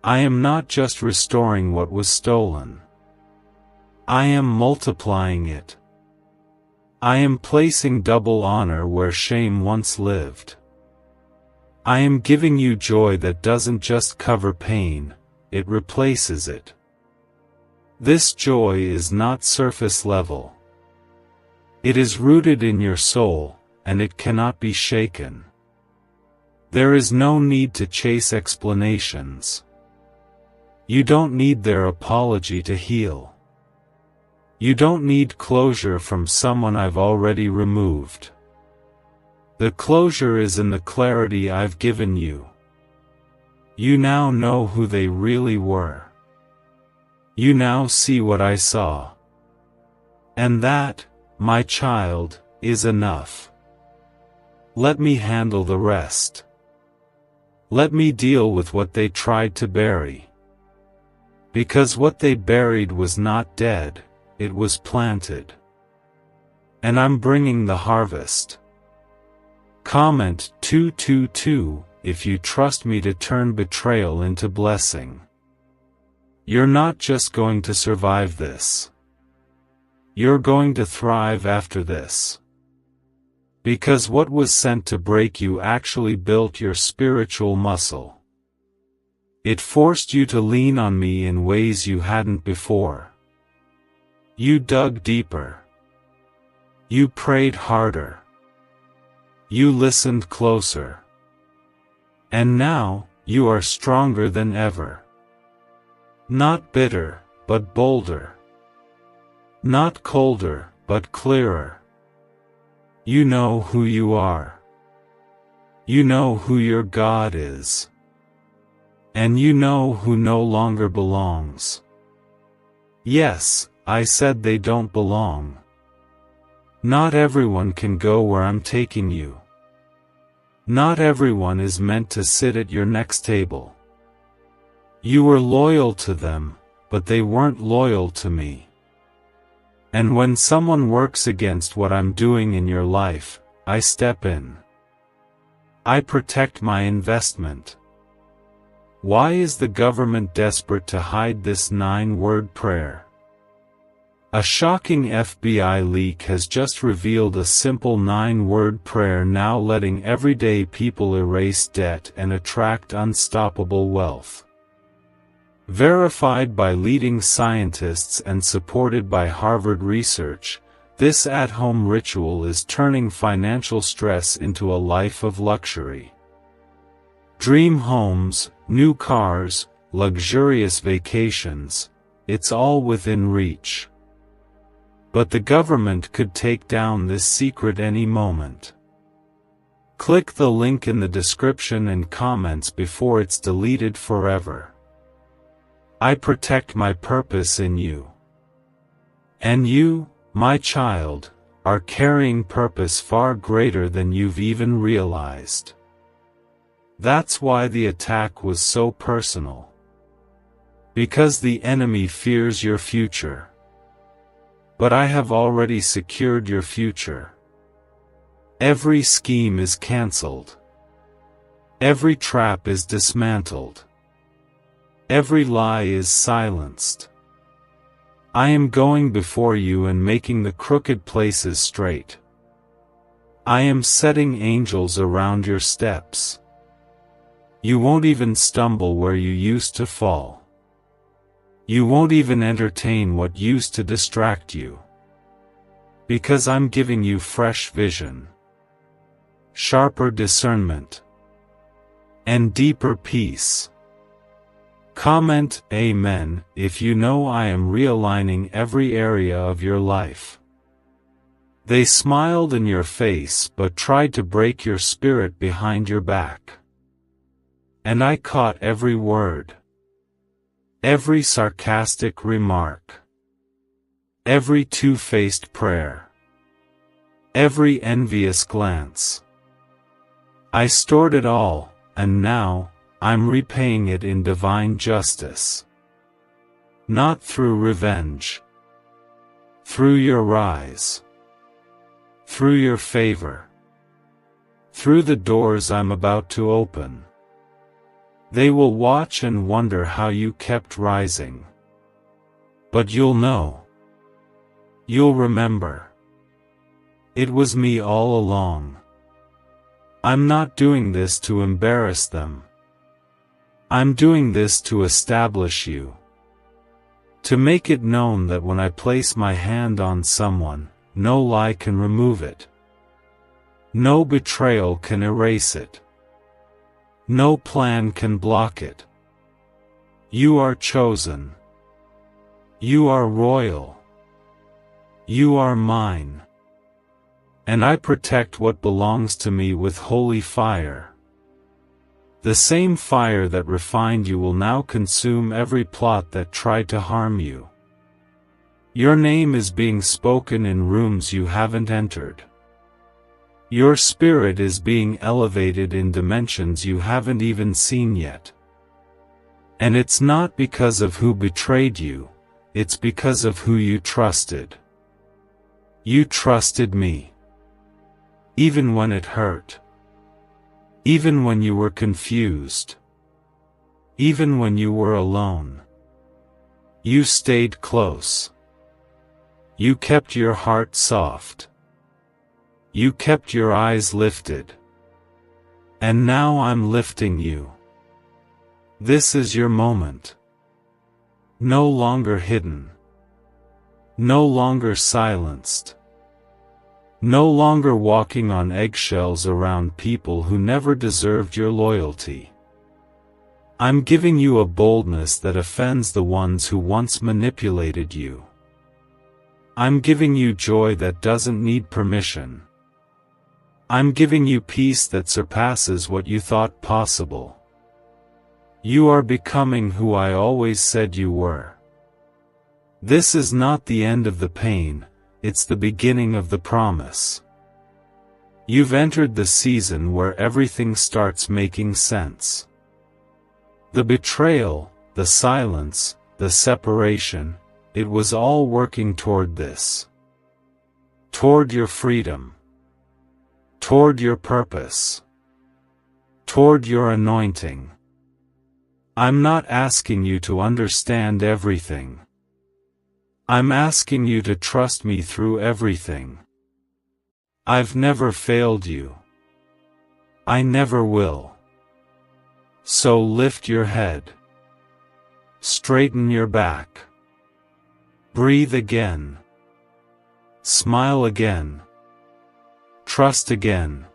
A: I am not just restoring what was stolen. I am multiplying it. I am placing double honor where shame once lived. I am giving you joy that doesn't just cover pain, it replaces it. This joy is not surface level. It is rooted in your soul, and it cannot be shaken. There is no need to chase explanations. You don't need their apology to heal. You don't need closure from someone I've already removed. The closure is in the clarity I've given you. You now know who they really were. You now see what I saw. And that, my child, is enough. Let me handle the rest. Let me deal with what they tried to bury. Because what they buried was not dead, it was planted. And I'm bringing the harvest. Comment 222 if you trust me to turn betrayal into blessing. You're not just going to survive this. You're going to thrive after this. Because what was sent to break you actually built your spiritual muscle. It forced you to lean on me in ways you hadn't before. You dug deeper. You prayed harder. You listened closer. And now, you are stronger than ever. Not bitter, but bolder. Not colder, but clearer. You know who you are. You know who your God is. And you know who no longer belongs. Yes, I said they don't belong. Not everyone can go where I'm taking you. Not everyone is meant to sit at your next table. You were loyal to them, but they weren't loyal to me. And when someone works against what I'm doing in your life, I step in. I protect my investment. Why is the government desperate to hide this 9-word prayer? A shocking FBI leak has just revealed a simple 9-word prayer now letting everyday people erase debt and attract unstoppable wealth. Verified by leading scientists and supported by Harvard research, this at-home ritual is turning financial stress into a life of luxury. Dream homes, new cars, luxurious vacations, it's all within reach. But the government could take down this secret any moment. Click the link in the description and comments before it's deleted forever. I protect my purpose in you. And you, my child, are carrying purpose far greater than you've even realized. That's why the attack was so personal. Because the enemy fears your future. But I have already secured your future. Every scheme is cancelled. Every trap is dismantled. Every lie is silenced. I am going before you and making the crooked places straight. I am setting angels around your steps. You won't even stumble where you used to fall. You won't even entertain what used to distract you. Because I'm giving you fresh vision, sharper discernment, and deeper peace. Comment Amen if you know I am realigning every area of your life. They smiled in your face but tried to break your spirit behind your back. And I caught every word. Every sarcastic remark. Every two-faced prayer. Every envious glance. I stored it all, and now, I'm repaying it in divine justice. Not through revenge. Through your rise. Through your favor. Through the doors I'm about to open. They will watch and wonder how you kept rising. But you'll know. You'll remember. It was me all along. I'm not doing this to embarrass them. I'm doing this to establish you. To make it known that when I place my hand on someone, no lie can remove it. No betrayal can erase it. No plan can block it. You are chosen. You are royal. You are mine. And I protect what belongs to me with holy fire. The same fire that refined you will now consume every plot that tried to harm you. Your name is being spoken in rooms you haven't entered. Your spirit is being elevated in dimensions you haven't even seen yet. And it's not because of who betrayed you, it's because of who you trusted. You trusted me. Even when it hurt. Even when you were confused. Even when you were alone. You stayed close. You kept your heart soft. You kept your eyes lifted. And now I'm lifting you. This is your moment. No longer hidden. No longer silenced. No longer walking on eggshells around people who never deserved your loyalty. I'm giving you a boldness that offends the ones who once manipulated you. I'm giving you joy that doesn't need permission. I'm giving you peace that surpasses what you thought possible. You are becoming who I always said you were. This is not the end of the pain, it's the beginning of the promise. You've entered the season where everything starts making sense. The betrayal, the silence, the separation, it was all working toward this. Toward your freedom. Toward your purpose. Toward your anointing. I'm not asking you to understand everything. I'm asking you to trust me through everything. I've never failed you. I never will. So lift your head. Straighten your back. Breathe again. Smile again. Trust again.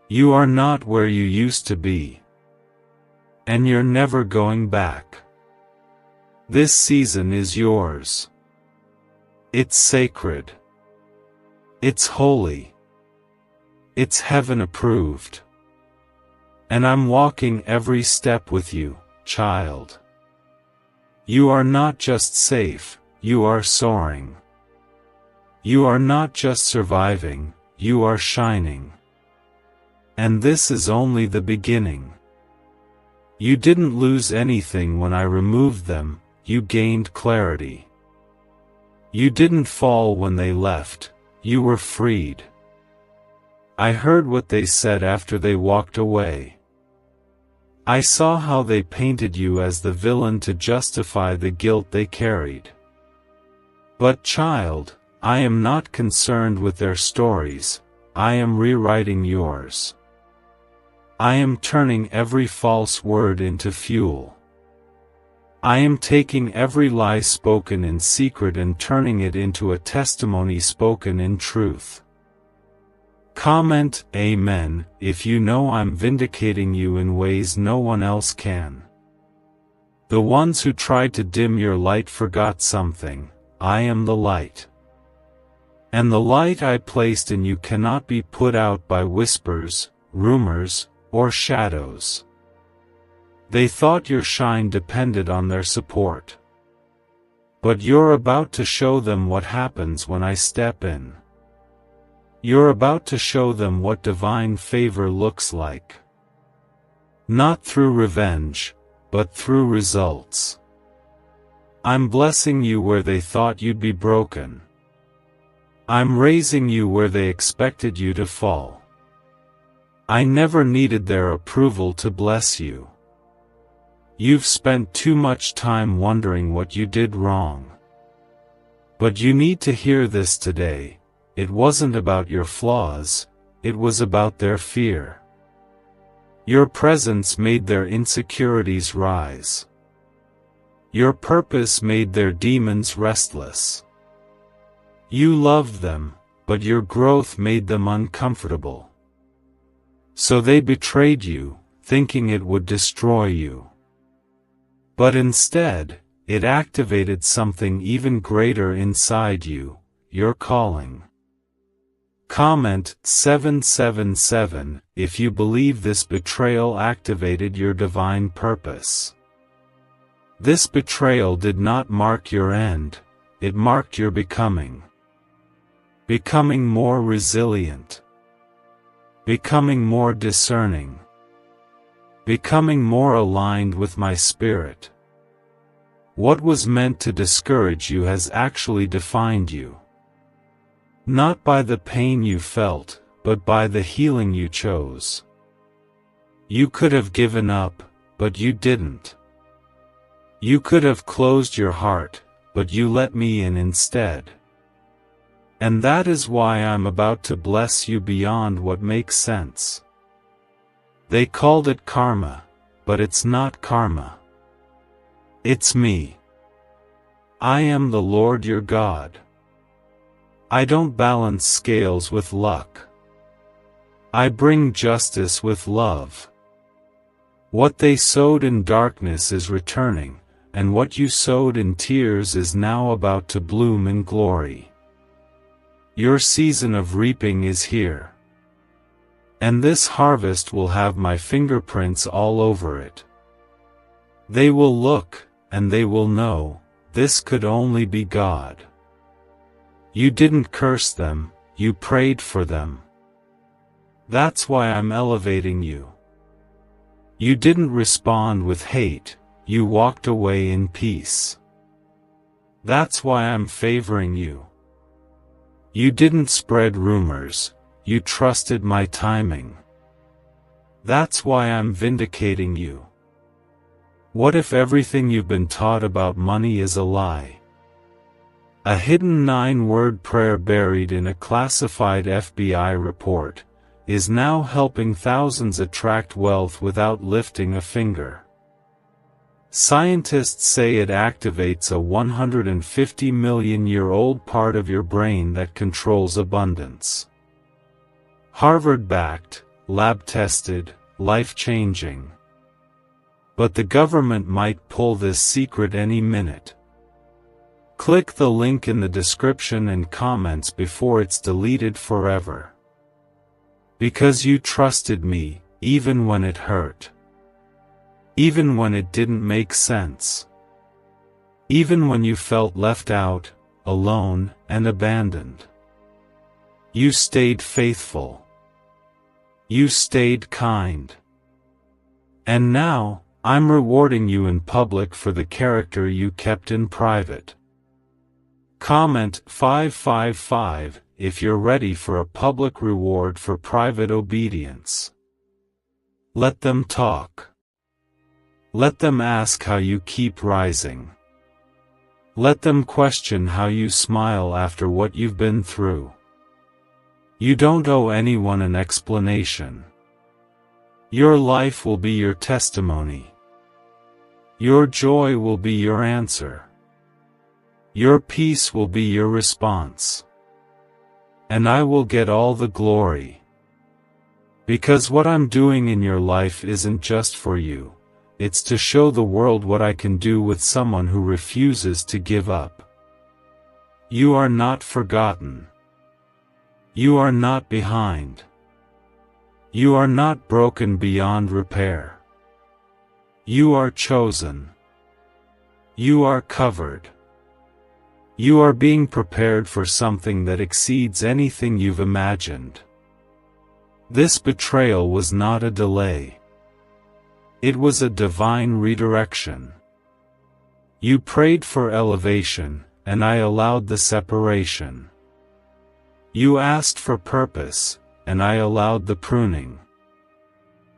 A: You are not where you used to be. And you're never going back. This season is yours. It's sacred. It's holy. It's heaven approved. And I'm walking every step with you, child. You are not just safe, you are soaring. You are not just surviving, you are shining. And this is only the beginning. You didn't lose anything when I removed them, you gained clarity. You didn't fall when they left, you were freed. I heard what they said after they walked away. I saw how they painted you as the villain to justify the guilt they carried. But child, I am not concerned with their stories, I am rewriting yours. I am turning every false word into fuel. I am taking every lie spoken in secret and turning it into a testimony spoken in truth. Comment Amen if you know I'm vindicating you in ways no one else can. The ones who tried to dim your light forgot something. I am the light. And the light I placed in you cannot be put out by whispers, rumors, or shadows. They thought your shine depended on their support. But you're about to show them what happens when I step in. You're about to show them what divine favor looks like. Not through revenge, but through results. I'm blessing you where they thought you'd be broken. I'm raising you where they expected you to fall. I never needed their approval to bless you. You've spent too much time wondering what you did wrong. But you need to hear this today. It wasn't about your flaws, it was about their fear. Your presence made their insecurities rise. Your purpose made their demons restless. You loved them, but your growth made them uncomfortable. So they betrayed you, thinking it would destroy you. But instead, it activated something even greater inside you, your calling. Comment 777 if you believe this betrayal activated your divine purpose. This betrayal did not mark your end, it marked your becoming. Becoming more resilient. Becoming more discerning. Becoming more aligned with my spirit. What was meant to discourage you has actually defined you. Not by the pain you felt, but by the healing you chose. You could have given up, but you didn't. You could have closed your heart, but you let me in instead. And that is why I'm about to bless you beyond what makes sense. They called it karma, but it's not karma. It's me. I am the Lord your God. I don't balance scales with luck. I bring justice with love. What they sowed in darkness is returning, and what you sowed in tears is now about to bloom in glory. Your season of reaping is here. And this harvest will have my fingerprints all over it. They will look, and they will know, this could only be God. You didn't curse them, you prayed for them. That's why I'm elevating you. You didn't respond with hate, you walked away in peace. That's why I'm favoring you. You didn't spread rumors, you trusted my timing. That's why I'm vindicating you. What if everything you've been taught about money is a lie? A hidden 9-word prayer buried in a classified FBI report is now helping thousands attract wealth without lifting a finger. Scientists say it activates a 150-million-year-old part of your brain that controls abundance. Harvard-backed, lab-tested, life-changing. But the government might pull this secret any minute. Click the link in the description and comments before it's deleted forever. Because you trusted me, even when it hurt. Even when it didn't make sense. Even when you felt left out, alone, and abandoned. You stayed faithful. You stayed kind. And now, I'm rewarding you in public for the character you kept in private. Comment 555 if you're ready for a public reward for private obedience. Let them talk. Let them ask how you keep rising. Let them question how you smile after what you've been through. You don't owe anyone an explanation. Your life will be your testimony. Your joy will be your answer. Your peace will be your response. And I will get all the glory. Because what I'm doing in your life isn't just for you, it's to show the world what I can do with someone who refuses to give up. You are not forgotten. You are not behind. You are not broken beyond repair. You are chosen. You are covered. You are being prepared for something that exceeds anything you've imagined. This betrayal was not a delay. It was a divine redirection. You prayed for elevation, and I allowed the separation. You asked for purpose, and I allowed the pruning.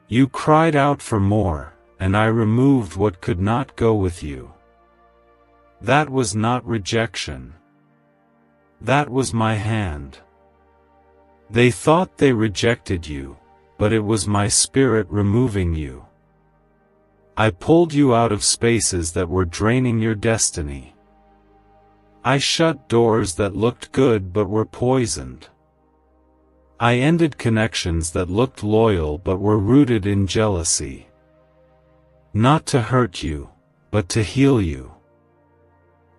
A: You cried out for more, and I removed what could not go with you. That was not rejection. That was my hand. They thought they rejected you, but it was my spirit removing you. I pulled you out of spaces that were draining your destiny. I shut doors that looked good but were poisoned. I ended connections that looked loyal but were rooted in jealousy. Not to hurt you, but to heal you.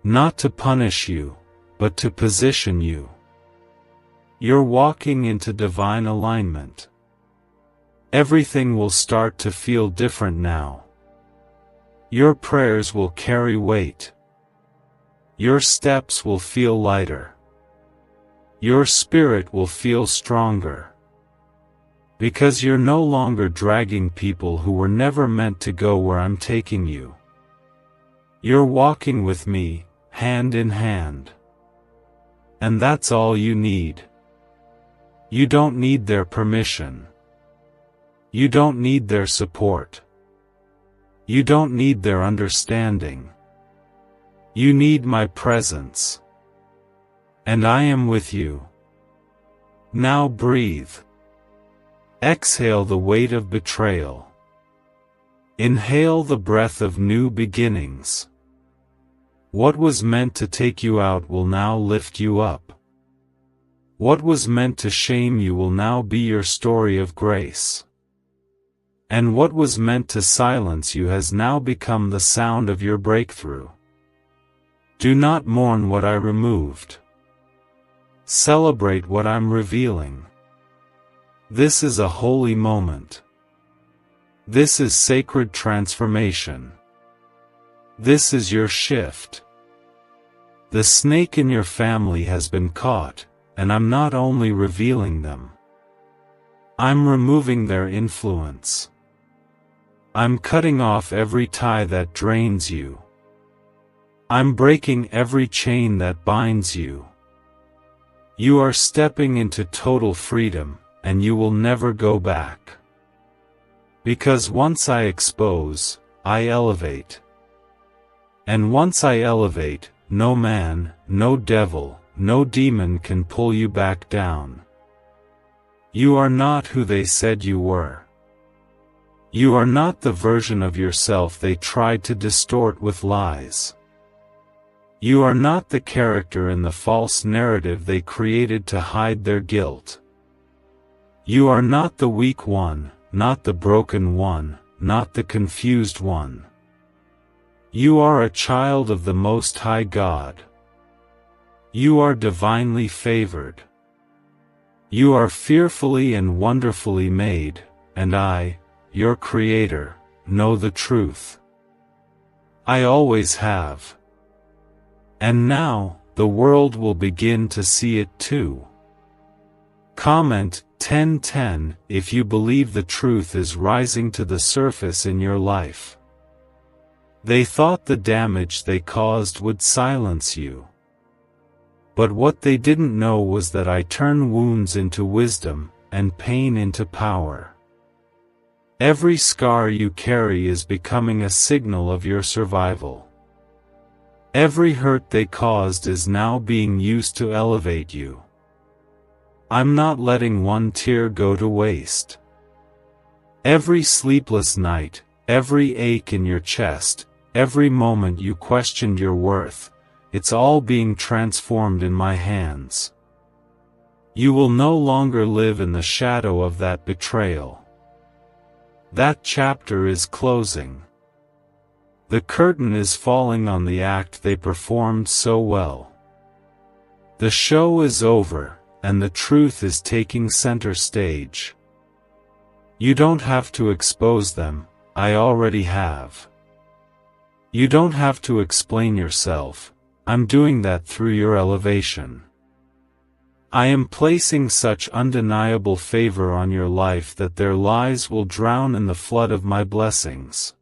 A: Not to punish you, but to position you. You're walking into divine alignment. Everything will start to feel different now. Your prayers will carry weight. Your steps will feel lighter. Your spirit will feel stronger. Because you're no longer dragging people who were never meant to go where I'm taking you. You're walking with me, hand in hand. And that's all you need. You don't need their permission. You don't need their support. You don't need their understanding. You need my presence. And I am with you. Now breathe. Exhale the weight of betrayal. Inhale the breath of new beginnings. What was meant to take you out will now lift you up. What was meant to shame you will now be your story of grace. And what was meant to silence you has now become the sound of your breakthrough. Do not mourn what I removed. Celebrate what I'm revealing. This is a holy moment. This is sacred transformation. This is your shift. The snake in your family has been caught, and I'm not only revealing them. I'm removing their influence. I'm cutting off every tie that drains you. I'm breaking every chain that binds you. You are stepping into total freedom, and you will never go back. Because once I expose, I elevate. And once I elevate, no man, no devil, no demon can pull you back down. You are not who they said you were. You are not the version of yourself they tried to distort with lies. You are not the character in the false narrative they created to hide their guilt. You are not the weak one, not the broken one, not the confused one. You are a child of the Most High God. You are divinely favored. You are fearfully and wonderfully made, and I, your Creator, know the truth. I always have. And now, the world will begin to see it too. Comment 1010 if you believe the truth is rising to the surface in your life. They thought the damage they caused would silence you. But what they didn't know was that I turn wounds into wisdom, and pain into power. Every scar you carry is becoming a signal of your survival. Every hurt they caused is now being used to elevate you. I'm not letting one tear go to waste. Every sleepless night, every ache in your chest, every moment you questioned your worth, it's all being transformed in my hands. You will no longer live in the shadow of that betrayal. That chapter is closing. The curtain is falling on the act they performed so well. The show is over, and the truth is taking center stage. You don't have to expose them, I already have. You don't have to explain yourself, I'm doing that through your elevation. I am placing such undeniable favor on your life that their lies will drown in the flood of my blessings.